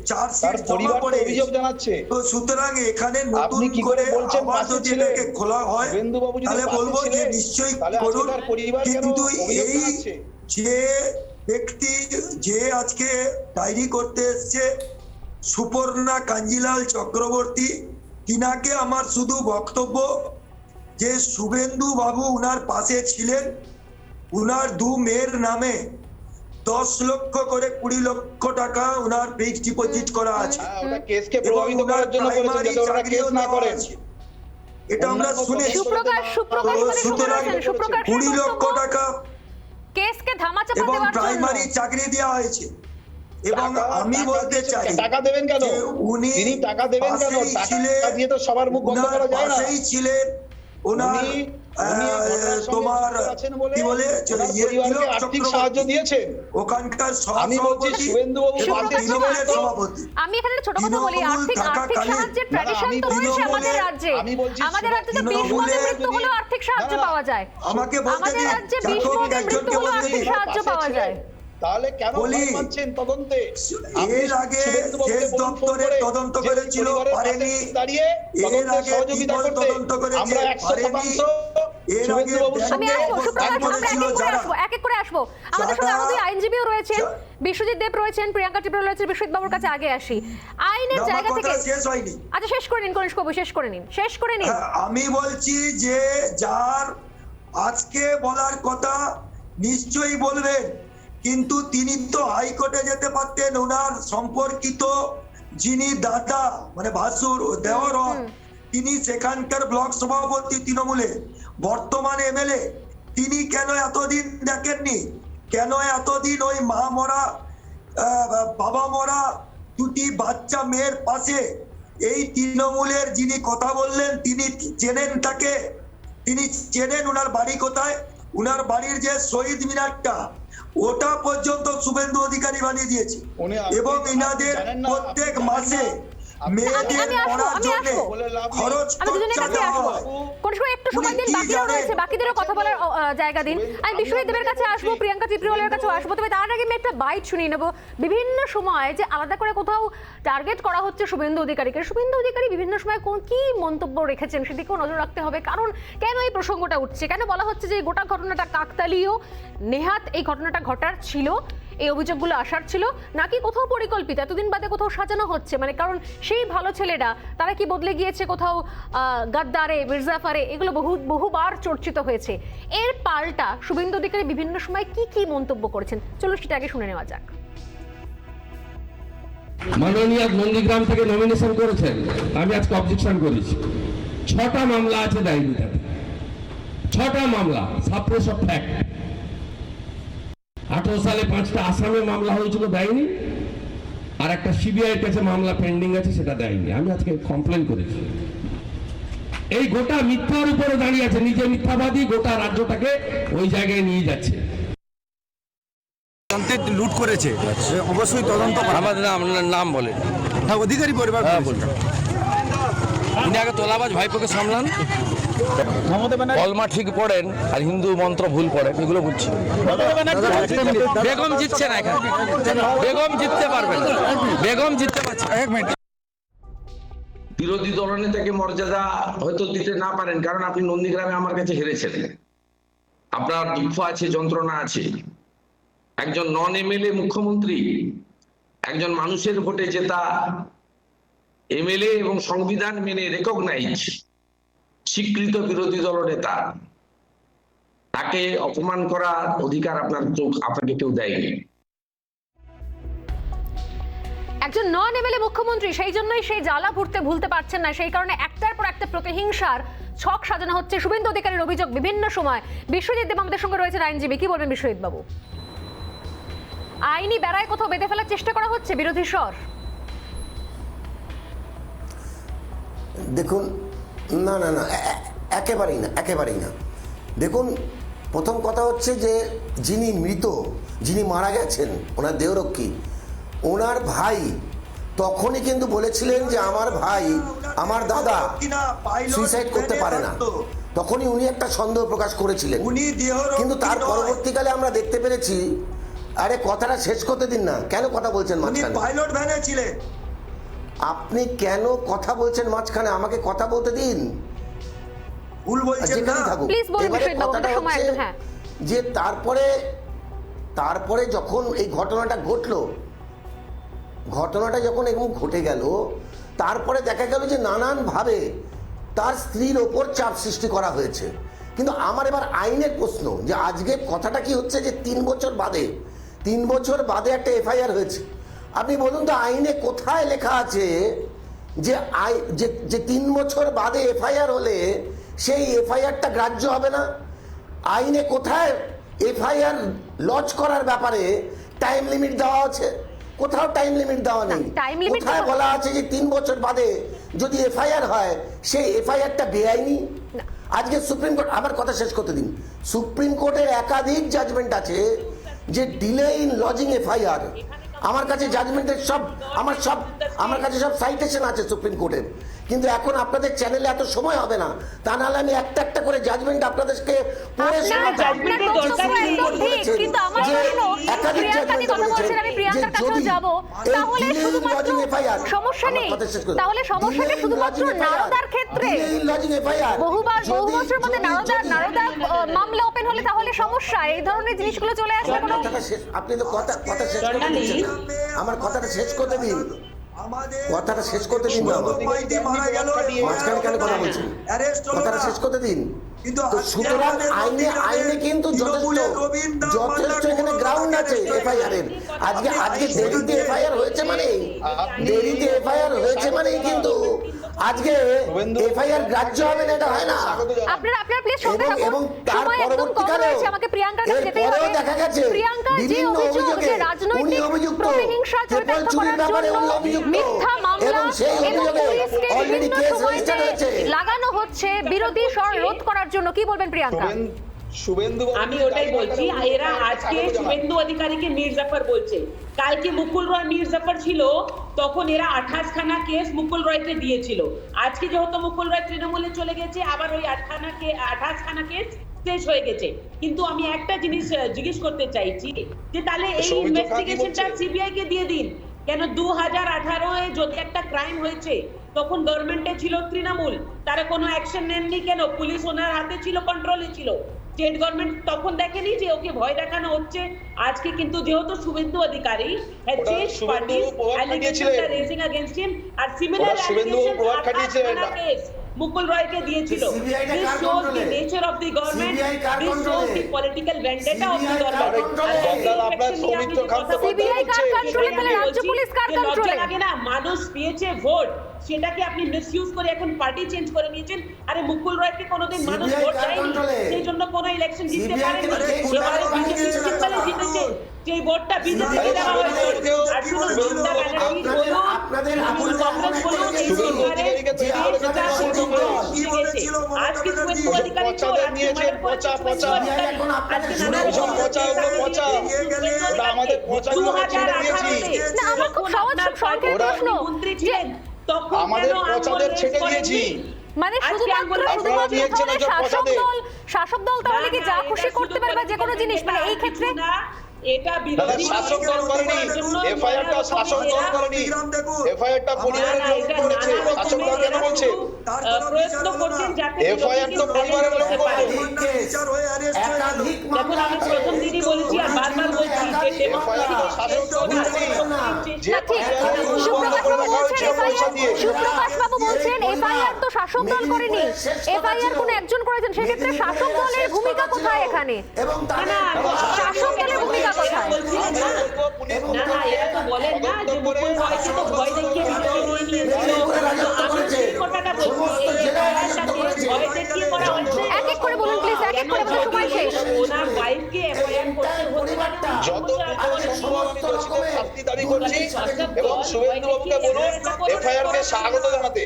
চার্জশিট জমা পড়ে অভিযোগ জানাচ্ছে। তো সুতরাং এখানে আপনি নতুন কি করে করে বলছেন আবার পাশে যদি ছিলেন? এটাকে খোলা হয় শুভেন্দুবাবু যদি তাহলে পাশে বলবো যে ছিলেন, নিশ্চয়ই তাহলে করুন। আজকে তার পরিবার কেন কিন্তু অভিযোগ এই জানাচ্ছে? যে ব্যক্তি যে আজকে ডায়েরি করতে এসছে সুপর্ণা কাঞ্জিলাল চক্রবর্তী, তিনাকে আমার শুধু বক্তব্য যে শুভেন্দু বাবু উনার পাশে ছিলেন, উনার 2 মেয়ের নামে 10 লক্ষ করে 20 লক্ষ টাকা উনার ফিক্সড ডিপোজিট করা আছে। হ্যাঁ, ওটা কেসকে প্রভাবিত করার জন্য করেছে, যাতে ওরা কেস না করেন। এটা আমরা শুনেছি। সুপ্রকাশ সুতরাং 20 লক্ষ টাকা কেসকে ধামাচাপা এবং দেওয়ার জন্য প্রাইমারি চাকরি দেওয়া হয়েছে। এবং আমি বলতে চাই টাকা দেবেন কেন? যে উনি তিনি টাকা দেবেন কেন? পাশেই টাকা ছিলেন, দিয়ে তো সবার মুখ বন্ধ উনার করা যায় না। পাশেই ছিলেন, ওনার উনি এই ঘটনার সঙ্গে তোমার যুক্ত আছেন বলে কি বলে ওনার পরিবারকে আর্থিক সাহায্য দিয়েছেন। ওখানকার আমি বলছি সভাপতি শুভেন্দুবাবু এবং পাশে তৃণমূলের ছিলেন। সভাপতি। আমি এখানে ছোট কথা বলি, তৃণমূল আর্থিক থাকাকালীন- সাহায্যের ট্র্যাডিশন তো রয়েছে তৃণমূলের- আমাদের রাজ্যে। আমি বলছি আমাদের রাজ্যে তো 20 তৃণমূলের মধ্যে মৃত্যু হলেও আর্থিক সাহায্য না, না, পাওয়া যায়। আমাকে বলতে আমাদের দিন, রাজ্যে 20 যতক্ষণ মধ্যে মৃত্যু একজনকে হলেও বলতে আর্থিক দিন। সাহায্য পাওয়া যায়। তাহলে কেন বলি, ভয় পাচ্ছেন তদন্তে? এর আগে শেষ দপ্তরের তদন্ত করেছিল, পারেনি। এর আগে সহযোগিতা করতে তদন্ত করেছে, আমরা 100% এর আগে আমি আসবো, সুপ্রকাশ, আমরা করেছিল যারা। এক এক করে আসবো। আমাদের সঙ্গে আরো 2 আইনজীবীও রয়েছেন, বিশ্বজিৎ দেব রয়েছেন, প্রিয়াঙ্কা ত্রিপুরা রয়েছেন। বিশ্বজিৎ বাবুর কাছে আগে আসি। আইনের আমার জায়গা থেকে কথা শেষ হয়নি। আচ্ছা, শেষ করে নিন কনিষ্ক বাবু, শেষ করে নিন। হ্যাঁ, আমি বলছি যে যার আজকে বলার কথা নিশ্চয়ই বলবেন, কিন্তু তিনি তো হাইকোর্টে যেতে পারতেন। ওনার সম্পর্কিত যিনি দাদা মানে ভাসুর দেওয়ার হন, তিনি সেখানকার ব্লক সভাপতি তৃণমূলে, বর্তমান এমএলএ, তিনি কেন এতদিন দেখেননি? কেন এতদিন ওই মা মরা বাবা মরা 2টি বাচ্চা মেয়ের পাশে এই তৃণমূলের যিনি কথা বললেন তিনি চেনেন তাকে, তিনি চেনেন ওনার বাড়ি কোথায়, ওনার বাড়ির যে শহীদ মিনারটা ওটা পর্যন্ত শুভেন্দু অধিকারী বানিয়ে দিয়েছে এবং ইনাদের প্রত্যেক মাসে মেয়েদের আমি আসবো, পড়ার আমি জন্য আসবো। খরচ আমি দুজনের খরচা কাছে দেওয়া আসবো। হয়। কোন সময় একটু সময় উনি দিন, কি বাকিরাও জানেন? রয়েছে, বাকিদেরও কথা বলার জায়গা দিন। আমি বিশ্বজিৎ দেবের কাছে আসবো, প্রিয়াঙ্কা ত্রিপুরালার কাছেও আসবো, তবে তার আগে আমি একটা বাইট শুনিয়ে নেবো। বিভিন্ন সময় যে আলাদা করে কোথাও টার্গেট করা হচ্ছে শুভেন্দু অধিকারীকে, শুভেন্দু অধিকারী বিভিন্ন সময় কি মন্তব্য রেখেছেন সেদিকেও নজর রাখতে হবে। কারণ কেন এই প্রসঙ্গটা উঠছে, কেন বলা হচ্ছে যে গোটা ঘটনাটা কাকতালীয়, নেহাত এই ঘটনাটা ঘটার ছিল, এই অভিযোগগুলো আসার ছিল, নাকি কোথাও পরিকল্পিত, এতদিন বাদে কোথাও সাজানো হচ্ছে? মানে কারণ সেই ভালো ছেলেরা তারা কি বদলে গিয়েছে কোথাও গাদ্দারে, মির্জাফারে, এগুলো বহুবার চর্চিত হয়েছে। এর পাল্টা শুভেন্দু অধিকারী বিভিন্ন সময় কি মন্তব্য করেছেন, চলো সেটা আগে শুনে নেওয়া যাক। মাননীয় নন্দীগ্রাম থেকে নমিনেশন করেছেন, আমি আজকে অবজেকশন করেছি। 6টা মামলা আছে ডায়েরিটাতে, 6টা মামলা সাপ্রেস অফ ফ্যাক্ট। 18 সালে 5টা আসামে মামলা হয়েছিল, দেয়নি, আর একটা সিবিআইয়ের কাছে মামলা পেন্ডিং আছে, সেটা দেয়নি। আমি আজকে কমপ্লেন করেছি। এই গোটা মিথ্যার উপরে দাঁড়িয়ে আছে, নিজে মিথ্যাবাদী, গোটা রাজ্যটাকে ওই জায়গায় নিয়ে যাচ্ছে। লুট করেছে, অবশ্যই তদন্ত করা। আমাদের নাম বলে হ্যাঁ, অধিকারী পরিবার বলছেন। তিনি আগে তোলাবাজ ভাইপোকে সামলান, কলমা ঠিক পড়েন আর হিন্দু মন্ত্র ভুল পড়েন, এগুলো বুঝছি। বেগম জিতছে না এখানে, বেগম জিততে পারবেন, বেগম জিততে পারছে। এক মিনিট, বিরোধী দলনেতাকে মর্যাদা হয়তো দিতে না পারেন, কারণ আপনি নন্দীগ্রামে আমার কাছে হেরেছেন। আপনার দুঃখ আছে, যন্ত্রণা আছে। একজন নন এমএলএ মুখ্যমন্ত্রী, একজন মানুষের ভোটে জেতা এমএলএ এবং সংবিধান মেনে রেকগনাইজ স্বীকৃত বিরোধী দলনেতা, তাকে অপমান করার অধিকার আপনাকে কেউ দেয়নি। একজন নন এমএলএ মুখ্যমন্ত্রী, সেই জন্যই সেই জ্বালা ভুলতে পারছেন না, সেই কারণে একটার পর একটা প্রতিহিংসার ছক সাজানো হচ্ছে। শুভেন্দু অধিকারীর অভিযোগ বিভিন্ন সময়। বিশ্বজিৎ দেব আমাদের সঙ্গে রয়েছেন, আইনজীবী, কি বলবেন বিশ্বজিৎ বাবু? আইনি বেড়ায় কোথাও বেঁধে ফেলার চেষ্টা করা হচ্ছে বিরোধী স্বর? দেখুন, না না না, একেবারেই না। দেখুন, প্রথম কথা হচ্ছে যে যিনি মৃত, যিনি মারা গেছেন, ওনার দেহরক্ষী, ওনার ভাই তখনই কিন্তু বলেছিলেন যে আমার ভাই, আমার দাদা সুইসাইড করতে পারে না। তখনই উনি একটা সন্দেহ প্রকাশ করেছিলেন, কিন্তু তার পরবর্তীকালে আমরা দেখতে পেরেছি। আরে কথাটা শেষ করতে দিন না, কেন কথা বলছেন মাঝখানে? পাইলট ভ্যানে ছিলেন আপনি, কেন কথা বলছেন মাঝখানে? আমাকে কথা বলতে দিন। ভুল বলছেন না, প্লিজ বলুন বিশ্বজিৎ বাবু, আমাদের সময় একদম। হ্যাঁ, যে তারপরে যখন এই ঘটনাটা ঘটলো, ঘটনাটা যখন এরকম ঘটে গেল, তারপরে দেখা গেল যে নানানভাবে তার স্ত্রীর ওপর চাপ সৃষ্টি করা হয়েছে। কিন্তু আমার এবার আইনের প্রশ্ন, যে আজকে কথাটা কি হচ্ছে যে 3 বছর বাদে একটা এফআইআর হয়েছে। আপনি বলুন তো, আইনে কোথায় লেখা আছে যে 3 বছর বাদে এফআইআর হলে সেই এফআইআরটা গ্রাহ্য হবে না? আইনে কোথায় এফআইআর লজ করার ব্যাপারে টাইম লিমিট দেওয়া আছে? কোথাও টাইম লিমিট দেওয়া নেই। কোথায় বলা আছে যে 3 বছর বাদে যদি এফআইআর হয় সেই এফআইআরটা বেআইনি? আজকে সুপ্রিম কোর্ট, আমার কথা শেষ করতে দিন, সুপ্রিম কোর্টের একাধিক জাজমেন্ট আছে যে ডিলে ইন লজিং এফআইআর। আমার কাছে জাজমেন্টের আমার কাছে সব সাইটেশন আছে সুপ্রিম কোর্টের, কিন্তু এখন আপনাদের চ্যানেলে এত সময় হবে না, তা নাহলে আমি একটা করে জাজমেন্ট আপনাদেরকে পড়ে শোনাবো। মামলা ওপেন হলে তাহলে সমস্যা, এই ধরনের জিনিসগুলো চলে আসে। আপনি তো কথা শেষ করতে দিচ্ছেন না, আমার কথাটা শেষ করতে দিন, কথাটা শেষ করতে দিন। মাঝখানে কেন কথা বলছেন? কথাটা শেষ করতে দিন। তো সুতরাং আইনে কিন্তু যথেষ্ট এখানে গ্রাউন্ড আছে এফআইআর এর। আজকে দেরিতে এফআইআর হয়েছে মানে কিন্তু আজকে এফআইআর গ্রাহ্য হবে না, এটা হয় না। এবং তার পরবর্তীকালে এরপরেও দেখা গেছে বিভিন্ন অভিযোগে উনি অভিযুক্ত, ট্রিপল চুরির ব্যাপারে উনি অভিযুক্ত, এবং সেই অভিযোগে অলরেডি কেস রেজিস্টার হয়েছে। লাগানো হচ্ছে বিরোধী স্বর রোধ করার জন্য। কি বলবেন প্রিয়াঙ্কা? শুভেন্দু আমি ওটাই বলছি, এরা আজকে শুভেন্দু অধিকারীকে মীর জাফর বলছে, কালকে মুকুল রয় মীর জাফর ছিল, তখন এরা 28 খানা কেস মুকুল রয়কে দিয়েছিল। আজকে যেহেতু মুকুল রয় তৃণমূলে চলে গেছে, আবার ওই 28 খানা কেস শেষ হয়ে গেছে। কিন্তু আমি একটা জিনিস জিজ্ঞেস করতে চাইছি যে তাহলে এই ইনভেস্টিগেশনটা সিবিআই কে দিয়ে দিন কেন? 2018-এ যদি একটা ক্রাইম হয়েছে তখন গভর্নমেন্টে ছিল তৃণমূল, তারা কোনো অ্যাকশন নেননি কেন? পুলিশ ওনার হাতে ছিল, কন্ট্রোলে ছিল, স্টেট গভর্নমেন্ট তখন দেখেনি যে ওকে ভয় দেখানো হচ্ছে। আজকে কিন্তু যেহেতু Suvendu Adhikari had changed parties, allegations are raising against him, R similar allegations are case মুকুল রয়কে দিয়েছিল। This shows the nature of the government, this shows the political vendetta of the government. CBI কার কন্ট্রোলে, তাহলে রাজ্য পুলিশ কার কন্ট্রোলে? লাগে না, মানুষ পেয়েছে ভোট, সেটাকে আপনি মিসইউজ করে এখন পার্টি চেঞ্জ করে নিয়েছেন। আরে মুকুল রয়কে কোনোদিন মানুষ ভোট দেয়নি, সেই জন্য কোনো ইলেকশন জিততে পারেনি, এবারে বিজেপি সিম্পলে জিতেছে, সেই ভোটটা বিজেপিকে দেওয়া হয়েছে। আর শুনুন, মমতা ব্যানার্জি বলুন, তৃণমূল কংগ্রেস বলুন, এই সরকারে দেশটা আজকে শুভেন্দু অধিকারী তো রাজ্যের পচা আজকে নানা রকম আমাদের 2018-তে আমার খুব সহজ সংক্ষেপ প্রশ্ন, মন্ত্রী ছিলেন তখন আমাদের পচাদের ছেড়ে দিয়েছি, মানে শুধুমাত্র শাসক দল তাহলে কি যা খুশি করতে পারবে যে কোনো জিনিস, মানে এই ক্ষেত্রে এটা বিরোধী শাসক দল করেনি, এফআইআরটা শাসক দল করেনি, এফআইআরটা পরিবারের লোক করেছে, শাসক দল কেন বলছে? প্রশ্ন করছেন যাতে এফআইআর তো পরিবারের লোক করেছে। দেখুন, আমি প্রথম দিনই বলেছি আর বারবার বলছি যে সুপ্রকাশ বাবু বলছেন এফআইআর তো শাসক দল করেনি, এফআইআর কোন একজন করেছেন, সেক্ষেত্রে শাসক দলের ভূমিকা কোথায় এখানে? শাসক দলের ভূমিকা কোথায়? না না, এরা তো বলেন না যে মুকুল রয়কে তো ভয় দেখিয়ে ভিতরে নিয়ে নিয়েছিল। আমি সেই কথাটা বলছি, এই এফআইআরটাকে ভয় দেখিয়ে করা হচ্ছে। এক এক করে বলুন প্লিজ, এক এক করে বলুন, সময় শেষ। ওনার ওয়াইফকে এফআইআর করতে হতে পারে না। যত শাস্তি দাবি করছি এবং শুভেন্দু বাবুকে বলুন এফআইআর কে স্বাগত জানাতে।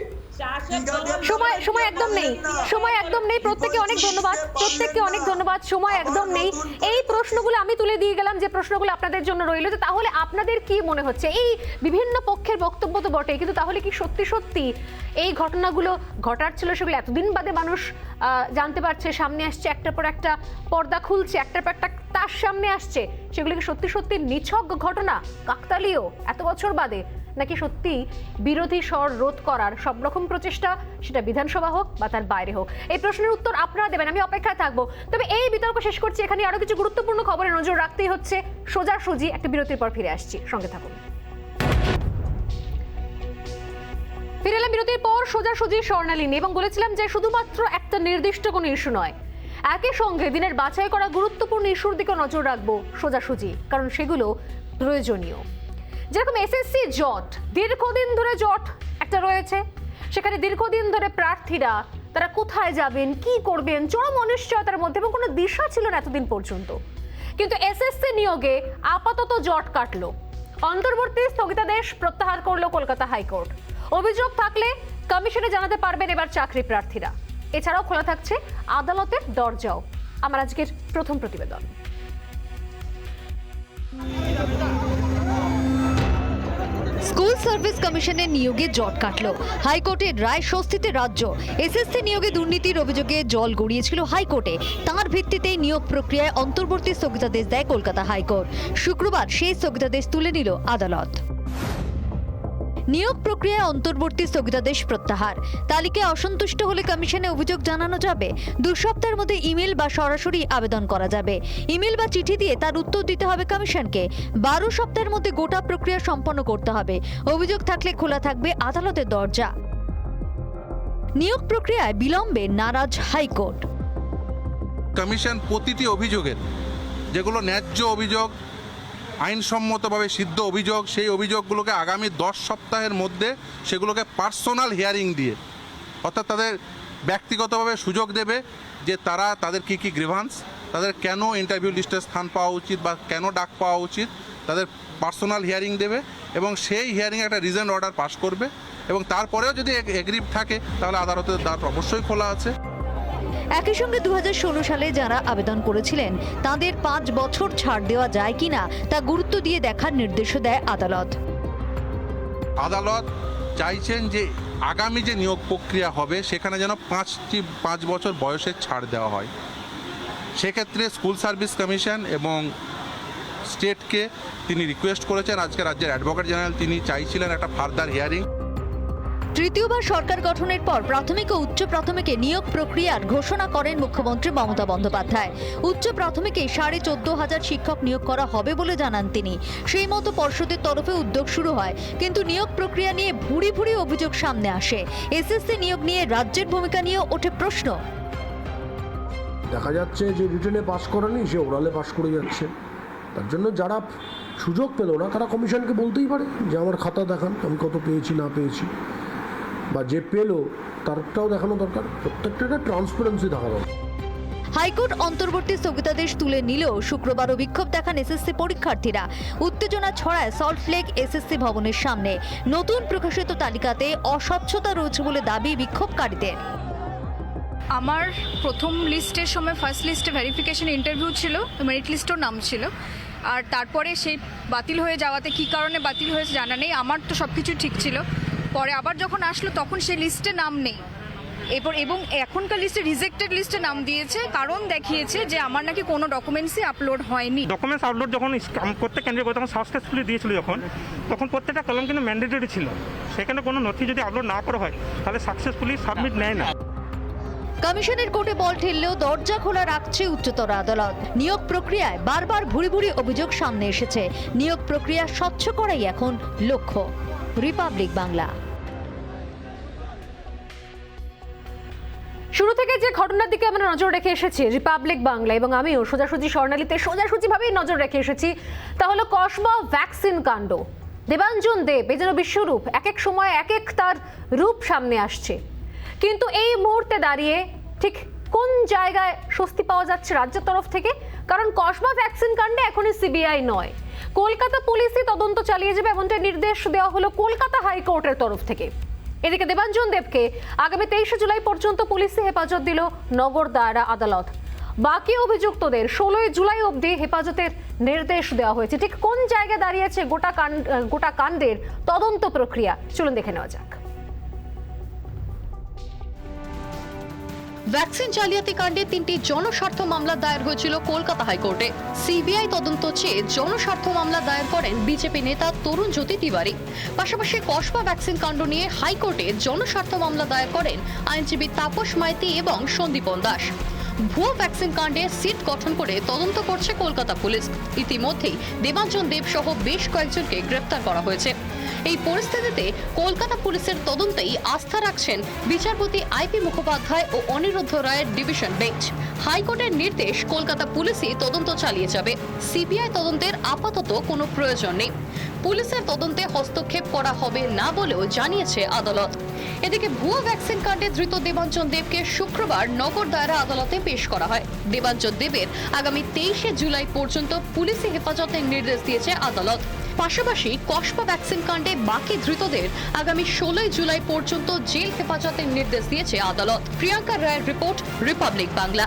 সময় একদম নেই, সময় একদম নেই। প্রত্যেককে অনেক ধন্যবাদ, প্রত্যেককে অনেক ধন্যবাদ। সময় একদম নেই। এই প্রশ্নগুলো আমি তুলে দিয়ে গেলাম, যে প্রশ্নগুলো আপনাদের জন্য রইল, যে তাহলে আপনাদের কি মনে হচ্ছে? এই বিভিন্ন পক্ষের বক্তব্য তো বটে, কিন্তু তাহলে কি সত্যি সত্যি এই ঘটনাগুলো ঘটার ছিল, সেগুলো এতদিন বাদে মানুষ জানতে পারছে, সামনে আসছে, একটার পর একটা পর্দা খুলছে, একটার পর একটা তার সামনে আসছে, সেগুলো কি সত্যি সত্যি নিছক ঘটনা, কাকতালীয়, এত বছর বাদে? নাকি সত্যি বিরোধী স্বর রোধ করার সব রকম প্রচেষ্টা, সেটা বিধানসভা হোক বা তার বাইরে হোক? এই প্রশ্নের উত্তর আপনারা দেবেন, আমি অপেক্ষায় থাকবো। তবে এই বিতর্ক শেষ করছি এখানে। আরো কিছু গুরুত্বপূর্ণ খবরে নজর রাখতেই হচ্ছে। সোজাসুজি একটা বিরতির পর ফিরে আসছি, সঙ্গে থাকুন। ফিরে এলাম বিরতির পর। সোজাসুজি স্বর্ণালী নিয়ে, এবং বলেছিলাম যে শুধুমাত্র একটা নির্দিষ্ট কোনো ইস্যু নয়, একই সঙ্গে দিনের বাছাই করা গুরুত্বপূর্ণ ইস্যুর দিকে নজর রাখবো সোজাসুজি, কারণ সেগুলো প্রয়োজনীয়। যেরকম এসএসসি জট, দীর্ঘদিন ধরে জট একটা রয়েছে, সেখানে দীর্ঘদিন ধরে প্রার্থীরা তারা কোথায় যাবেন, কি করবেন, চরম অনিশ্চয়তার মধ্যে, এবং কোনো দিশা ছিল না এতদিন পর্যন্ত। কিন্তু এসএসসি নিয়োগে আপাতত জট কাটলো। অন্তর্বর্তী স্থগিতাদেশ প্রত্যাহার করলো কলকাতা হাইকোর্ট। অভিযোগ থাকলে কমিশনে জানাতে পারবেন এবার চাকরি প্রার্থীরা। এছাড়াও খোলা থাকছে আদালতের দরজাও। আমার আজকের প্রথম প্রতিবেদন। স্কুল সার্ভিস কমিশনের নিয়োগে জট কাটল। হাইকোর্টের রায় স্বস্তিতে রাজ্য। এসএসসি নিয়োগে দুর্নীতির অভিযোগে জল গড়িয়েছিল হাইকোর্টে। তার ভিত্তিতেই নিয়োগ প্রক্রিয়ায় অন্তর্বর্তী স্থগিতাদেশ দেয় কলকাতা হাইকোর্ট। শুক্রবার সেই স্থগিতাদেশ তুলে নিল আদালত। নিয়োগ প্রক্রিয়ায় অন্তর্বর্তী স্থগিতাদেশ প্রত্যাহার। তালিকায় অসন্তুষ্ট হলে কমিশনে অভিযোগ জানানো যাবে। 2 সপ্তাহের মধ্যে ইমেল বা সরাসরি আবেদন করা যাবে। ইমেল বা চিঠি দিয়ে তার উত্তর দিতে হবে কমিশনকে। 12 সপ্তাহের মধ্যে গোটা প্রক্রিয়া সম্পন্ন করতে হবে। অভিযোগ থাকলে খোলা থাকবে আদালতের দরজা। নিয়োগ প্রক্রিয়ায় বিলম্বে নারাজ হাইকোর্ট। কমিশন প্রতিটি অভিযোগের, যেগুলো ন্যায্য অভিযোগ, আইনসম্মতভাবে সিদ্ধ অভিযোগ, সেই অভিযোগগুলোকে আগামী 10 সপ্তাহের মধ্যে সেগুলোকে পার্সোনাল হিয়ারিং দিয়ে, অর্থাৎ তাদের ব্যক্তিগতভাবে সুযোগ দেবে যে তারা তাদের কী গ্রিভান্স, তাদের কেন ইন্টারভিউ লিস্টে স্থান পাওয়া উচিত বা কেন ডাক পাওয়া উচিত, তাদের পার্সোনাল হিয়ারিং দেবে এবং সেই হিয়ারিংয়ে একটা রিজন অর্ডার পাস করবে। এবং তারপরেও যদি এগ্রি থাকে তাহলে আদালতের দ্বার অবশ্যই খোলা আছে। একই সঙ্গে 2016 সালে যারা আবেদন করেছিলেন তাদের 5 বছর ছাড় দেওয়া যায় কিনা তা গুরুত্ব দিয়ে দেখার নির্দেশও দেয় আদালত। আদালত চাইছেন যে আগামী যে নিয়োগ প্রক্রিয়া হবে সেখানে যেন 5 বছর বয়সের ছাড় দেওয়া হয়। সেক্ষেত্রে স্কুল সার্ভিস কমিশন এবং স্টেটকে তিনি রিকোয়েস্ট করেছেন। আজকে রাজ্যের অ্যাডভোকেট জেনারেল তিনি চাইছিলেন একটা ফার্দার হিয়ারিং। তৃতীয়বার সরকার গঠনের পর প্রাথমিক ও উচ্চ প্রাথমিকে নিয়োগ প্রক্রিয়ার ঘোষণা করেন মুখ্যমন্ত্রী মমতা বন্দ্যোপাধ্যায়। উচ্চ প্রাথমিকে 14,500 শিক্ষক নিয়োগ করা হবে বলে জানান তিনি। সেই মতো পর্ষদের তরফে উদ্যোগ শুরু হয়, কিন্তু নিয়োগ প্রক্রিয়া নিয়ে ভুরি ভুরি অভিযোগ সামনে আসে। এসএসসি নিয়োগ নিয়ে রাজ্যের ভূমিকা নিয়ে ওঠে প্রশ্ন। দেখা যাচ্ছে যে রিটেনে পাস করেনি, সে ওরালে পাস করে যাচ্ছে। তার জন্য যারা সুযোগ পেল না তারা কমিশনকে বলতেই পারে যে আমার খাতা দেখান, আমি কত পেয়েছি না পেয়েছি, বা যে পেলো তারটাও দেখানো দরকার। প্রত্যেকটা একটা ট্রান্সপারেন্সি থাকা দরকার। হাইকোর্ট অন্তর্বর্তী স্থগিতাদেশ তুলে নিলেও শুক্রবারও বিক্ষোভ দেখান এসএসসি পরীক্ষার্থীরা। উত্তেজনা ছড়ায় সল্টলেক এসএসসি ভবনের সামনে। নতুন প্রকাশিত তালিকাতে অস্বচ্ছতা রয়েছে বলে দাবি বিক্ষোভকারীদের। আমার প্রথম লিস্টের সময় ফার্স্ট লিস্টে ভেরিফিকেশন ইন্টারভিউ ছিল, মেরিট লিস্টেও নাম ছিল, আর তারপরে সেই বাতিল হয়ে যাওয়াতে কী কারণে বাতিল হয়েছে জানা নেই। আমার তো সব কিছু ঠিক ছিল, পরে আবার যখন আসলো তখন সেই লিস্টে নাম নেই। এবং এখনকার লিস্টে রিজেক্টেড লিস্টে নাম দিয়েছে, কারণ দেখিয়েছে যে আমার নাকি কোনো ডকুমেন্টসই আপলোড হয়নি। ডকুমেন্টস আপলোড যখন প্রত্যেক ক্যান্ডিডেট যখন সাকসেসফুলি দিয়েছিল তখন প্রত্যেকটা কলম কিন্তু ম্যান্ডেটরি ছিল। সেখানে কোনো নথি যদি আপলোড না করা হয় তাহলে সাকসেসফুলি সাবমিট নেয় না। কমিশনের কোর্টে বল ঠেললেও দরজা খোলা রাখছে উচ্চতর আদালত। নিয়োগ প্রক্রিয়ায় বারবার ভুরি ভুরি অভিযোগ সামনে এসেছে। নিয়োগ প্রক্রিয়া স্বচ্ছ করাই এখন লক্ষ্য। রিপাবলিক বাংলা। শুরু থেকে যে ঘটনার দিকে আমরা নজর রেখে এসেছি রিপাবলিক বাংলা এবং আমিও সোজাসুজি স্বর্ণালীতে সোজাসুজিভাবেই নজর রেখে এসেছি, তা হলো কসবা ভ্যাকসিন কাণ্ড। দেবাঞ্জন দেব এ যেন বিশ্বরূপ, এক এক সময় এক এক তার রূপ সামনে আসছে। কিন্তু এই মুহূর্তে দাঁড়িয়ে ঠিক কোন জায়গায় স্বস্তি পাওয়া যাচ্ছে রাজ্যের তরফ থেকে? কারণ কসবা ভ্যাকসিন কাণ্ডে এখনই সিবিআই নয়, কলকাতা পুলিশই তদন্ত চালিয়ে যাবে এমনটা নির্দেশ দেওয়া হলো কলকাতা হাইকোর্টের তরফ থেকে। এদিকে দেবাঞ্জন দেবকে আগামী 23 জুলাই পর্যন্ত পুলিশি হেফাজত দিল নগর দায়রা আদালত। বাকি অভিযুক্তদের 16 জুলাই অবধি হেফাজতের নির্দেশ দেওয়া হয়েছে। ঠিক কোন জায়গায় দাঁড়িয়েছে গোটা কাণ্ডের তদন্ত প্রক্রিয়া, চলুন দেখে নেওয়া যাক। ভ্যাকসিন জালিয়াতি কাণ্ডে 3টি জনস্বার্থ মামলা দায়ের হয়েছিল কলকাতা হাইকোর্টে। সিবিআই তদন্ত চেয়ে জনস্বার্থ মামলা দায়ের করেন বিজেপি নেতা তরুণ জ্যোতি তিওয়ারি। পাশাপাশি কসবা ভ্যাকসিন কাণ্ড নিয়ে হাইকোর্টে জনস্বার্থ মামলা দায়ের করেন আইনজীবী তাপস মাইতি এবং সন্দীপন দাস। ভুয়ো ভ্যাকসিন কাণ্ডে সিট গঠন করে তদন্ত করছে কলকাতা পুলিশ। ইতিমধ্যেই দেবাঞ্জন দেব সহ বেশ কয়েকজনকে গ্রেপ্তার করা হয়েছে। এই পরিস্থিতিতে কলকাতা পুলিশের তদন্তেই আস্থা রাখছেন বিচারপতি আইপি মুখোপাধ্যায় ও অনিরুদ্ধ রায়ের ডিভিশন বেঞ্চ। হাইকোর্টের নির্দেশ কলকাতা পুলিশই তদন্ত চালিয়ে যাবে। সিবিআই তদন্তের আপাতত কোনো প্রয়োজন নেই। পুলিশের তদন্তে হস্তক্ষেপ করা হবে না বলেও জানিয়েছে আদালত। এদিকে ভুয়ো ভ্যাকসিন কাণ্ডে ধৃত দেবাঞ্জন দেবকে শুক্রবার নগর দায়রা আদালতে পেশ করা হয়। দেবাঞ্জন দেবের আগামী 23 জুলাই পর্যন্ত পুলিশি হেফাজতের নির্দেশ দিয়েছে আদালত। পাশাপাশি কসবা ভ্যাকসিন কাণ্ডে বাকি ধৃতদের আগামী 16 জুলাই পর্যন্ত জেল হেফাজতের নির্দেশ দিয়েছে আদালত। প্রিয়াঙ্কা রায়ের রিপোর্ট, রিপাবলিক বাংলা।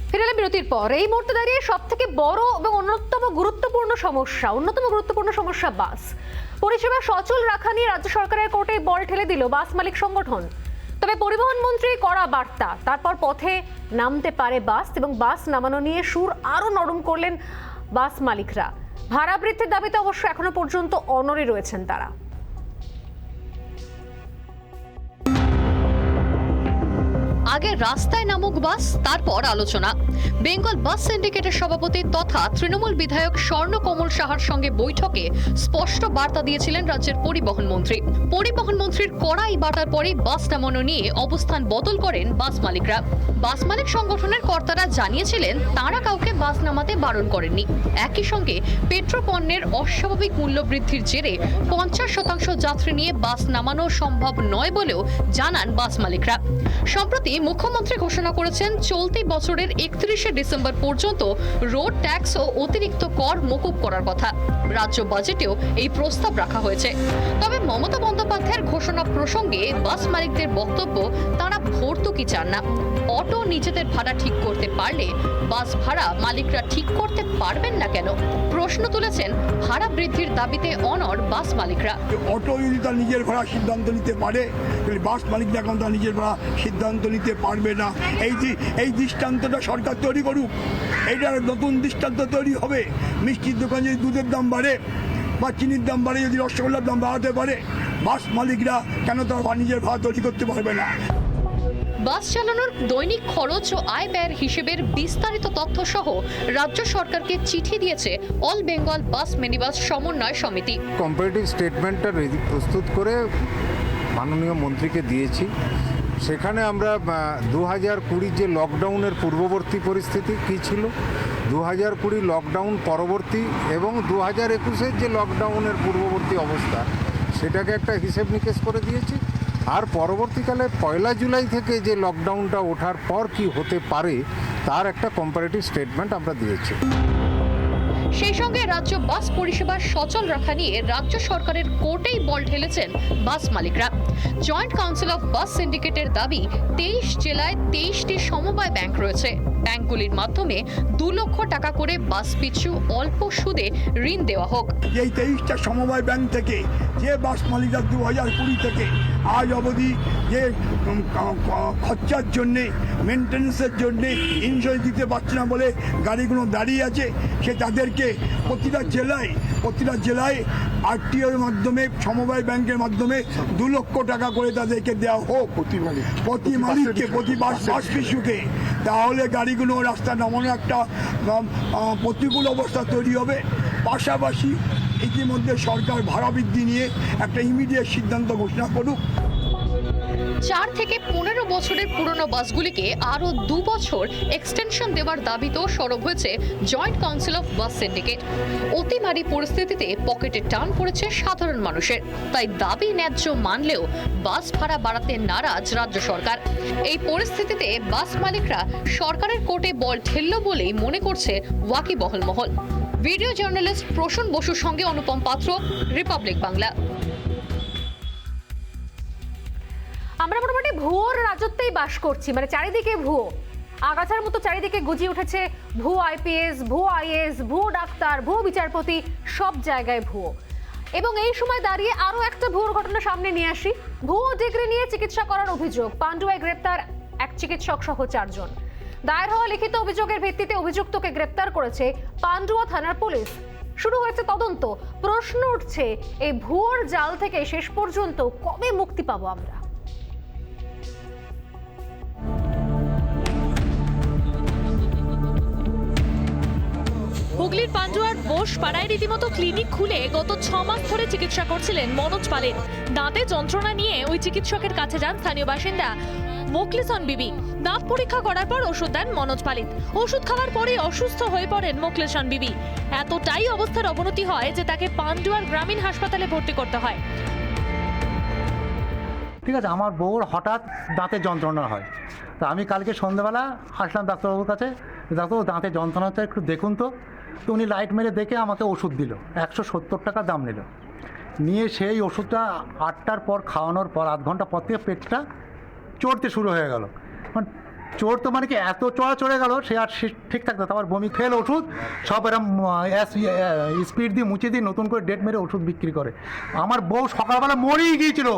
ফিরে বিরতির পর এই মুহূর্তে দাঁড়িয়ে সব থেকে বড় এবং অন্যতম গুরুত্বপূর্ণ সমস্যা বাস পরিষেবা সচল রাখা নিয়ে রাজ্য সরকারের কোর্টে বল ঠেলে দিল বাস মালিক সংগঠন। তবে পরিবহন মন্ত্রী কড়া বার্তা, তারপর পথে নামতে পারে বাস এবং বাস নামানো নিয়ে সুর আরো নরম করলেন বাস মালিকরা। ভাড়া বৃদ্ধির দাবিতে অবশ্য এখনো পর্যন্ত অনড়ে রয়েছেন তারা। আগে রাস্তায় নামুক বাস, তারপর আলোচনা। বেঙ্গল বাস সিন্ডিকেটের সভাপতি তথা তৃণমূল বিধায়ক স্বর্ণকমল সাহার সঙ্গে বৈঠকে স্পষ্ট বার্তা দিয়েছিলেন রাজ্যের পরিবহন মন্ত্রী। পরিবহন মন্ত্রীর কড়া এই বার্তার পরে বাস নামানো নিয়ে অবস্থান বদল করেন বাস মালিকরা। বাস মালিক সংগঠনের কর্তারা জানিয়েছিলেন তাঁরা কাউকে বাস নামাতে বারণ করেননি। একই সঙ্গে পেট্রোল পণ্যের অস্বাভাবিক মূল্য বৃদ্ধির জেরে 50% যাত্রী নিয়ে বাস নামানো সম্ভব নয় বলেও জানান বাস মালিকরা। সম্প্রতি মুখ্যমন্ত্রী ঘোষণা করেছেন চলতি বছরের 31 31শে ডিসেম্বর পর্যন্ত রোড ট্যাক্স ও অতিরিক্ত কর মকুব করার কথা। রাজ্য বাজেটেও এই প্রস্তাব রাখা হয়েছে। তবে মমতা বন্দ্যোপাধ্যায়ের ঘোষণা প্রসঙ্গে বাস মালিকদের বক্তব্য, তারা ভর্তুকি চান না। অটো নিজেদের ভাড়া ঠিক করতে পারলে বাস ভাড়া মালিকরা ঠিক করতে পারবেন না কেন? প্রশ্ন তুলেছেন ভাড়া বৃদ্ধির দাবিতে অনড় বাস মালিকরা। অটো যদি তার নিজের ভাড়া সিদ্ধান্ত নিতে পারে, বাস মালিকরা এখন তার নিজের ভাড়া সিদ্ধান্ত নিতে পারবে না। এই দৃষ্টান্তটা সরকার তৈরি করুক, এইটার নতুন দৃষ্টান্ত তৈরি হবে। মিষ্টির দোকানে যদি দুধের দাম বাড়ে বা চিনির দাম বাড়ে, যদি রসগোল্লার দাম বাড়াতে পারে, বাস মালিকরা কেন তার নিজের ভাড়া তৈরি করতে পারবে না? বাস চালানোর দৈনিক খরচ ও আয় ব্যয়ের হিসেবের বিস্তারিত তথ্য সহ রাজ্য সরকারকে চিঠি দিয়েছে অল বেঙ্গল বাস মিনিবাস সমন্বয় সমিতি। কম্পারেটিভ স্টেটমেন্টটা প্রস্তুত করে মাননীয় মন্ত্রীকে দিয়েছি। সেখানে আমরা 2020 যে লকডাউনের পূর্ববর্তী পরিস্থিতি কী ছিল, 2020 লকডাউন পরবর্তী এবং 2021 যে লকডাউনের পূর্ববর্তী অবস্থা, সেটাকে একটা হিসেব নিকেশ করে দিয়েছি। আর পরবর্তীকালে 1 জুলাই থেকে যে লকডাউনটা ওঠার পর কি হতে পারে তার একটা কম্পারেটিভ স্টেটমেন্ট আমরা দিয়েছি। সেই সঙ্গে রাজ্য বাস পরিষেবা সচল রাখা নিয়ে রাজ্য সরকারের কোর্টেই বল ঢেলেছেন বাস মালিকরা। জয়েন্ট কাউন্সিল অফ বাস সিন্ডিকেটের দাবি, 23 জেলায় 23টি সমবায় ব্যাংক রয়েছে। ব্যাংকগুলির মাধ্যমে 2 লক্ষ টাকা করে বাস পিছু অল্প সুদে ঋণ দেওয়া হোক। এই 23টা সমবায় ব্যাংক থেকে যে বাস মালিকরা 2020 থেকে আজ অবধি যে খরচার জন্যে, মেনটেন্যান্সের জন্যে ইন্স্যুরেন্স দিতে পারছে না বলে গাড়িগুলো দাঁড়িয়ে আছে, সে তাদেরকে প্রতিটা জেলায় আরটিওর মাধ্যমে, সমবায় ব্যাংকের মাধ্যমে 2 লক্ষ টাকা করে তাদেরকে দেওয়া হোক প্রতি মালিককে, প্রতি বাস পিছুকে। তাহলে গাড়িগুলো রাস্তা নামানো একটা প্রতিকূল অবস্থা তৈরি হবে। পাশাপাশি ইতিমধ্যে সরকার ভাড়া বৃদ্ধি নিয়ে একটা ইমিডিয়েট সিদ্ধান্ত ঘোষণা করুক। 4 থেকে 15 বছরের পুরনো বাসগুলিকে আরও 2 বছর এক্সটেনশন দেওয়ার দাবিতেও সরব হয়েছে joint council of bus syndicate. অতিমারি পরিস্থিতিতে পকেটে টান পড়েছে সাধারণ মানুষের, তাই দাবি ন্যায্য মানলেও বাস ভাড়া বাড়াতে নারাজ রাজ্য সরকার। এই পরিস্থিতিতে বাস মালিকরা সরকারের কোর্টে বল ঠেলল বলেই মনে করছে ওয়াকিবহল মহল। ভিডিও জার্নালিস্ট প্রসূন বসুর সঙ্গে অনুপম পাত্র, রিপাবলিক বাংলা। আমরা মোটামুটি ভুয়োর রাজত্বেই বাস করছি, মানে চারিদিকে ভুয়ো, আগাছার মতো চারিদিকে গজিয়ে উঠেছে ভুয়ো আইপিএস, ভুয়ো আইএস, ভুয়ো ডাক্তার, ভুয়ো বিচারপতি, সব জায়গায় ভুয়ো। এবং এই সময় দাঁড়িয়ে আরো একটা ভুয়োর ঘটনা সামনে নিয়ে আসি। ভুয়ো ডিগ্রি নিয়ে চিকিৎসা করার অভিযোগ, পান্ডুয়ায় গ্রেপ্তার এক চিকিৎসক সহ 4 জন। দায়ের হওয়া লিখিত অভিযোগের ভিত্তিতে অভিযুক্তকে গ্রেপ্তার করেছে পান্ডুয়া থানার পুলিশ। শুরু হয়েছে তদন্ত। প্রশ্ন উঠছে, এই ভুয়োর জাল থেকে শেষ পর্যন্ত কবে মুক্তি পাবো আমরা? হুগলির পান্ডুয়ার বোস পাড়ায় রীতিমতো ক্লিনিক খুলে গত 6 মাস ধরে চিকিৎসা করছিলেন মনোজ পালের। দাঁতে যন্ত্রণা নিয়ে ওই চিকিৎসকের কাছে যান স্থানীয় বাসিন্দা মোকলেসন বিবি। দাঁত পরীক্ষা করার পর ওষুধ দেন মনোজ পালিত। ওষুধ খাওয়ার পরে অসুস্থ হয়ে পড়েন মোকলেসন বিবি। এতটাই অবস্থার অবনতি হয় যে তাকে পান্ডুয়ার গ্রামীণ হাসপাতালে ভর্তি করতে হয়। ঠিক আছে, আমার বউর হঠাৎ দাঁতে যন্ত্রণা হয়, তা আমি কালকে সন্ধ্যাবেলা আসলাম ডাক্তারবাবুর কাছে। ডাক্তারবাবু দাঁতে যন্ত্রণা হচ্ছে, একটু দেখুন তো। তো উনি লাইট মেরে দেখে আমাকে ওষুধ দিল, 170 টাকা দাম নিল। নিয়ে সেই ওষুধটা 8টার পর খাওয়ানোর পর 8 ঘন্টা পর থেকে পেটটা চড়তে শুরু হয়ে গেল। মানে চড়তো মানে কি, এত চড়া চড়ে গেল সে আর ঠিক থাকতো। তারপর বমি ফেল ওষুধ সব এরম স্পিড দিয়ে মুছে দিয়ে নতুন করে ডেট মেরে ওষুধ বিক্রি করে। আমার বউ সকালবেলা মরেই গিয়েছিল।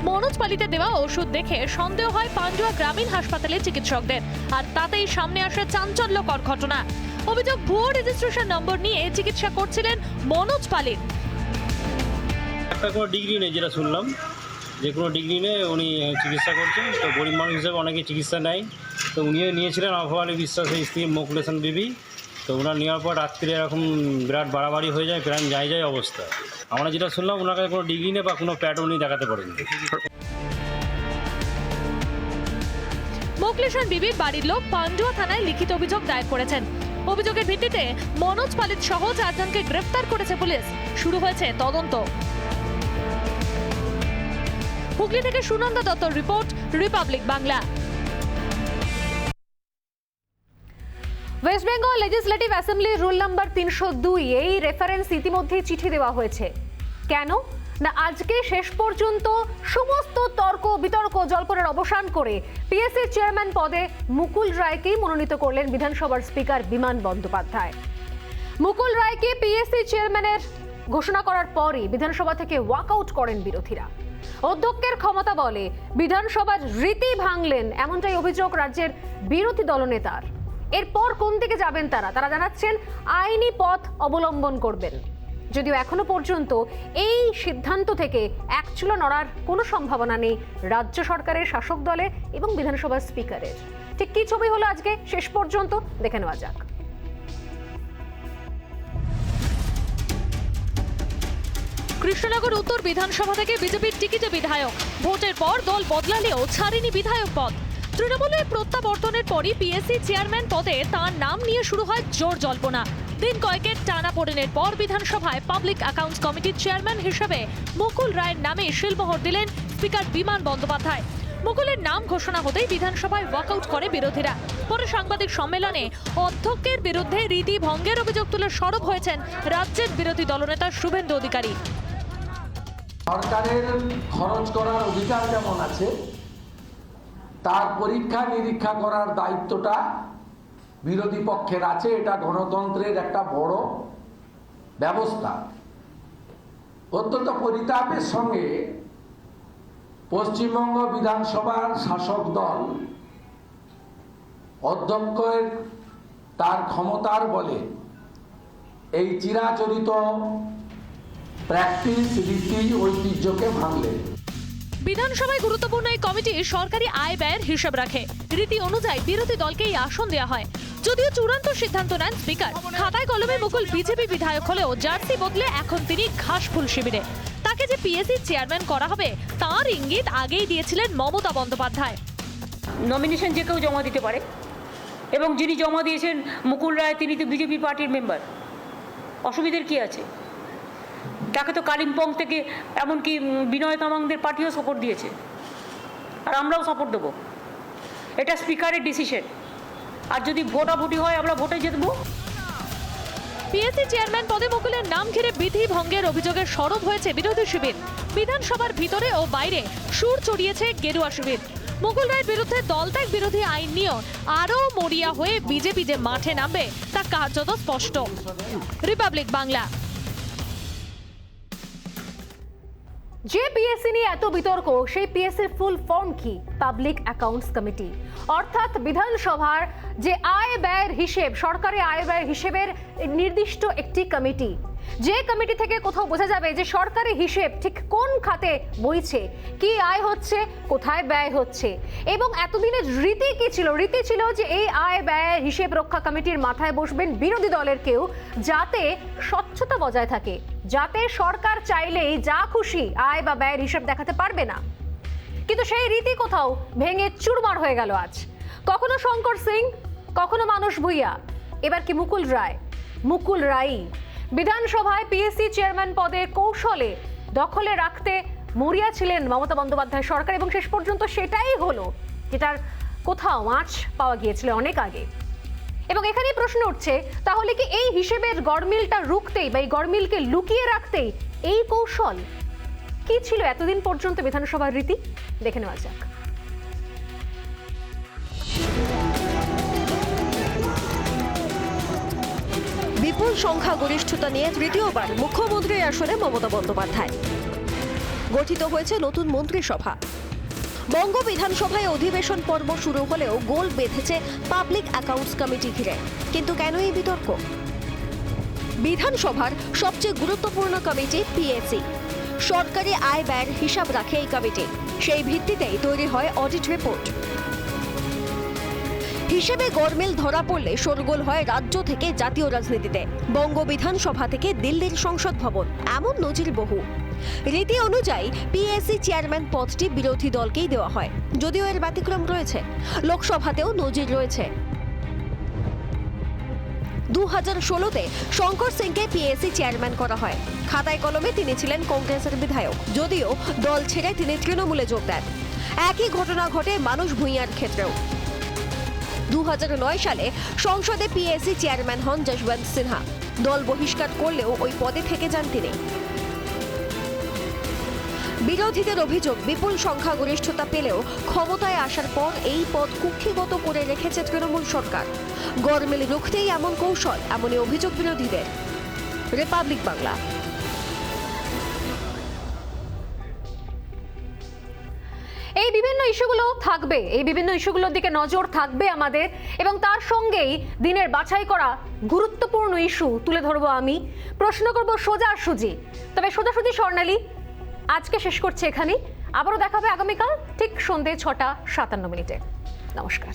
মনোজ পালিতে দেওয়া ওষুধ দেখে সন্দেহ হয় পান্ডুয়া গ্রামীণ হাসপাতালের চিকিৎসকদের, আর তাতেই সামনে আসে চাঞ্চল্যকর ঘটনা। অভিযোগ, ভুয়ো রেজিস্ট্রেশন নম্বর নিয়ে চিকিৎসা করছিলেন মনোজ পালিত। একটা কোনো ডিগ্রি নেই, যেটা শুনলাম যে কোনো ডিগ্রি নেই উনি চিকিৎসা করছেন। তো গরিব মানুষ হিসেবে অনেকে চিকিৎসা নেয়, তো উনিও নিয়েছিলেন আফওয়ালি বিশ্বাসের স্ত্রী মোকলেসন বিবি। তো ওনার নেওয়ার পর রাত্রিরে এরকম বিরাট বাড়াবাড়ি হয়ে যায়, প্রাণ যায় অবস্থা। আমরা যেটা শুনলাম ওনার কাছে কোনো ডিগ্রি নেই বা কোনো প্যাড উনি দেখাতে পারেন। মোকলেসন বিবির বাড়ির লোক পান্ডুয়া থানায় লিখিত অভিযোগ দায়ের করেছেন। অভিযোগের ভিত্তিতে মনোজ পালিত সহ 4 জনকে গ্রেফতার করেছে পুলিশ। শুরু হয়েছে তদন্ত। হুগলি থেকে সুনন্দা দত্তর report, Republic Bangla. West Bengal legislative assembly rule number 302 এই রেফারেন্স ইতিমধ্যে চিঠি দেওয়া হয়েছে। কেন না আজকে শেষ পর্যন্ত সমস্ত তর্ক বিতর্ক জল্পনার অবসান করে পিএসসি চেয়ারম্যান পদে মুকুল রায়কেই মনোনীত করলেন বিধানসভার স্পিকার বিমান বন্দ্যোপাধ্যায়। মুকুল রায়কে পিএসসি চেয়ারম্যানের ঘোষণা করার পরই বিধানসভা থেকে ওয়াকআউট করেন বিরোধীরা। অধ্যক্ষের ক্ষমতা বলে বিধানসভার রীতি ভাঙলেন, এমনটাই অভিযোগ রাজ্যের বিরোধী দলনেতার। এরপর কোন দিকে যাবেন তারা জানাচ্ছেন আইনি পথ অবলম্বন করবেন, যদিও এখনো পর্যন্ত এই সিদ্ধান্ত থেকে একচুলো নড়ার কোনো সম্ভাবনা নেই রাজ্য সরকারের শাসক দলের এবং বিধানসভার স্পিকারের। ঠিক কি ছবি হলো আজকে শেষ পর্যন্ত দেখে নেওয়া যাক। কৃষ্ণনগর উত্তর বিধানসভা থেকে বিজেপির টিকিটে বিধায়ক, ভোটের পর দল বদলালেও ছাড়েনি বিধায়ক পদ। তৃণমূলের প্রত্যাবর্তনের পরই পিএসসি চেয়ারম্যান পদে তার নাম নিয়ে শুরু হয় জোর জল্পনা। দিন কয়েকের টানাপোড়েনের পর বিধানসভায় পাবলিক অ্যাকাউন্টস কমিটির চেয়ারম্যান হিসেবে মুকুল রায়ের নামে শিলমোহর দিলেন স্পিকার বিমান বন্দ্যোপাধ্যায়। মুকুলের নাম ঘোষণা হতেই বিধানসভায় ওয়াকআউট করে বিরোধীরা। পরে সাংবাদিক সম্মেলনে অধ্যক্ষের বিরুদ্ধে রীতি ভঙ্গের অভিযোগ তুলে সরব হয়েছেন রাজ্যের বিরোধী দলনেতা শুভেন্দু অধিকারী। সরকারের খরচ করার অধিকার যেমন আছে, তার পরীক্ষা নিরীক্ষা করার দায়িত্বটা বিরোধী পক্ষের আছে। এটা গণতন্ত্রের একটা বড় ব্যবস্থা। অত্যন্ত পরিতাপের সঙ্গে পশ্চিমবঙ্গ বিধানসভার শাসক দল অধ্যক্ষের তার ক্ষমতার বলে এই চিরাচরিত প্র্যাকটিস, রীতি, ঐতিহ্যকে ভাঙলেন। বিধানসভায় গুরুত্বপূর্ণ এই কমিটি সরকারি আয় ব্যয়ের হিসাব রাখে। রীতি অনুযায়ী বিরোধী দলকে এই আসন দেওয়া হয়। যদিও চূড়ান্ত সিদ্ধান্ত নেন স্পিকার। খাতায় কলমে মুকুল বিজেপি বিধায়ক হলেও জার্সি বদলে এখন তিনি ঘাসফুল শিবিরে। তাকে যে পিএসসি চেয়ারম্যান করা হবে তার ইঙ্গিত আগেই দিয়েছিলেন মমতা বন্দ্যোপাধ্যায়। নমিনেশন যে কেউ জমা দিতে পারে, এবং যিনি জমা দিয়েছেন মুকুল রায়, তিনি তো বিজেপি পার্টির মেম্বার। অসুবিধার কি আছে? তাকে তো কালিম্পং থেকে এমনকি বিনয় তামাংদের পার্টিও সাপোর্ট দিয়েছে, আর আমরাও সাপোর্ট দেবো। এটা স্পিকারের ডিসিশন, আর যদি ভোটাভুটি হয় আমরা ভোটে জিতবো। পিএসসি চেয়ারম্যান পদে মুকুলের নাম ঘিরে বিধি ভঙ্গের অভিযোগে সরব হয়েছে বিরোধী শিবির। বিধানসভার ভিতরে ও বাইরে সুর চড়িয়েছে গেরুয়া শিবির। মুকুল রায়ের বিরুদ্ধে দলত্যাগ বিরোধী আইন নিয়েও আরও মরিয়া হয়ে বিজেপি যে মাঠে নামবে তা কার্যত স্পষ্ট। রিপাবলিক বাংলা। যে পিএসসি নিয়ে এত বিতর্ক, সেই পিএসসির ফুল ফর্ম কি? পাবলিক অ্যাকাউন্টস কমিটি, অর্থাৎ বিধানসভার যে আয় ব্যয়ের হিসেব, সরকারি আয় ব্যয়ের হিসেবের নির্দিষ্ট একটি কমিটি। যে কমিটি থেকে কোথাও বোঝা যাবে যে সরকারি হিসেব ঠিক কোন খাতে বইছে, কি আয় হচ্ছে, কোথায় ব্যয় হচ্ছে। এবং এতদিনের রীতি কি ছিল? রীতি ছিল যে এই আয় ব্যয়ের হিসেব রক্ষা কমিটির মাথায় বসবেন বিরোধী দলের কেউ, যাতে স্বচ্ছতা বজায় থাকে, যাতে সরকার চাইলেই যা খুশি আয় বা ব্যয়ের হিসেব দেখাতে পারবে না। কিন্তু সেই রীতি কোথাও ভেঙে চুরমার হয়ে গেল আজ। কখনো শঙ্কর সিং, কখনো মানস ভুঁইয়া, এবার কি মুকুল রায়? মুকুল রায় বিধানসভায় পিএসসি চেয়ারম্যান পদে কৌশলে দখলে রাখতে মরিয়া ছিলেন মমতা বন্দ্যোপাধ্যায় সরকার, এবং শেষ পর্যন্ত সেটাই হলো যেটার কোথাও আঁচ পাওয়া গিয়েছিল অনেক আগে। এবং এখানেই প্রশ্ন উঠছে, তাহলে কি এই হিসেবের গড়মিলটা রুখতেই বা এই গড়মিলকে লুকিয়ে রাখতেই এই কৌশল? কি ছিল এতদিন পর্যন্ত বিধানসভার রীতি? দেখে নেওয়া যাক। বিপুল সংখ্যাগরিষ্ঠতা নিয়ে তৃতীয়বার মুখ্যমন্ত্রীর আসনে মমতা বন্দ্যোপাধ্যায়। গঠিত হয়েছে নতুন মন্ত্রিসভা। বঙ্গ বিধানসভায় অধিবেশন পর্ব শুরু হলেও গোল বেঁধেছে পাবলিক অ্যাকাউন্টস কমিটি ঘিরে। কিন্তু কেন এই বিতর্ক? বিধানসভার সবচেয়ে গুরুত্বপূর্ণ কমিটি পিএসসি। সরকারি আয় ব্যয়ের হিসাব রাখে এই কমিটি। সেই ভিত্তিতেই তৈরি হয় অডিট রিপোর্ট। হিসেবে গরমিল ধরা পড়লে শোরগোল হয় রাজ্য থেকে জাতীয় রাজনীতিতে, বঙ্গ বিধানসভা থেকে দিল্লির সংসদ ভবন, এমন নজির বহু। রীতি অনুযায়ী পিএসসি চেয়ারম্যান পদটি বিরোধী দলকেই দেওয়া হয়, যদিও এর ব্যতিক্রম রয়েছে। লোকসভাতেও নজির রয়েছে। 2016-তে শঙ্কর সিংকে পিএসসি চেয়ারম্যান করা হয়। খাতায় কলমে তিনি ছিলেন কংগ্রেসের বিধায়ক, যদিও দল ছেড়ে তিনি তৃণমূলে যোগ দেন। একই ঘটনা ঘটে মানস ভুঁইয়ার ক্ষেত্রেও। 2009 সালে সংসদে পিএসসি চেয়ারম্যান হন যশবন্ত সিনহা। দল বহিষ্কার করলেও ওই পদে থেকে যান তিনি। বিরোধীদের অভিযোগ, বিপুল সংখ্যাগরিষ্ঠতা পেলেও ক্ষমতায় আসার পর এই পদ কুক্ষিগত করে রেখেছে তৃণমূল সরকার। গরমিল রুখতেই এমন কৌশল, এমনই অভিযোগ বিরোধীদের। রিপাবলিক বাংলা। এই বিভিন্ন ইস্যুগুলো থাকবে, এই বিভিন্ন ইস্যুগুলোর দিকে নজর থাকবে আমাদের, এবং তার সঙ্গেই দিনের বাছাই করা গুরুত্বপূর্ণ ইস্যু তুলে ধরবো আমি, প্রশ্ন করব সোজাসুজি। তবে সোজাসুজি স্বর্ণালী আজকে শেষ করছে এখানেই। আবারও দেখাবে আগামীকাল ঠিক সন্ধ্যে 6টা 57 মিনিটে। নমস্কার।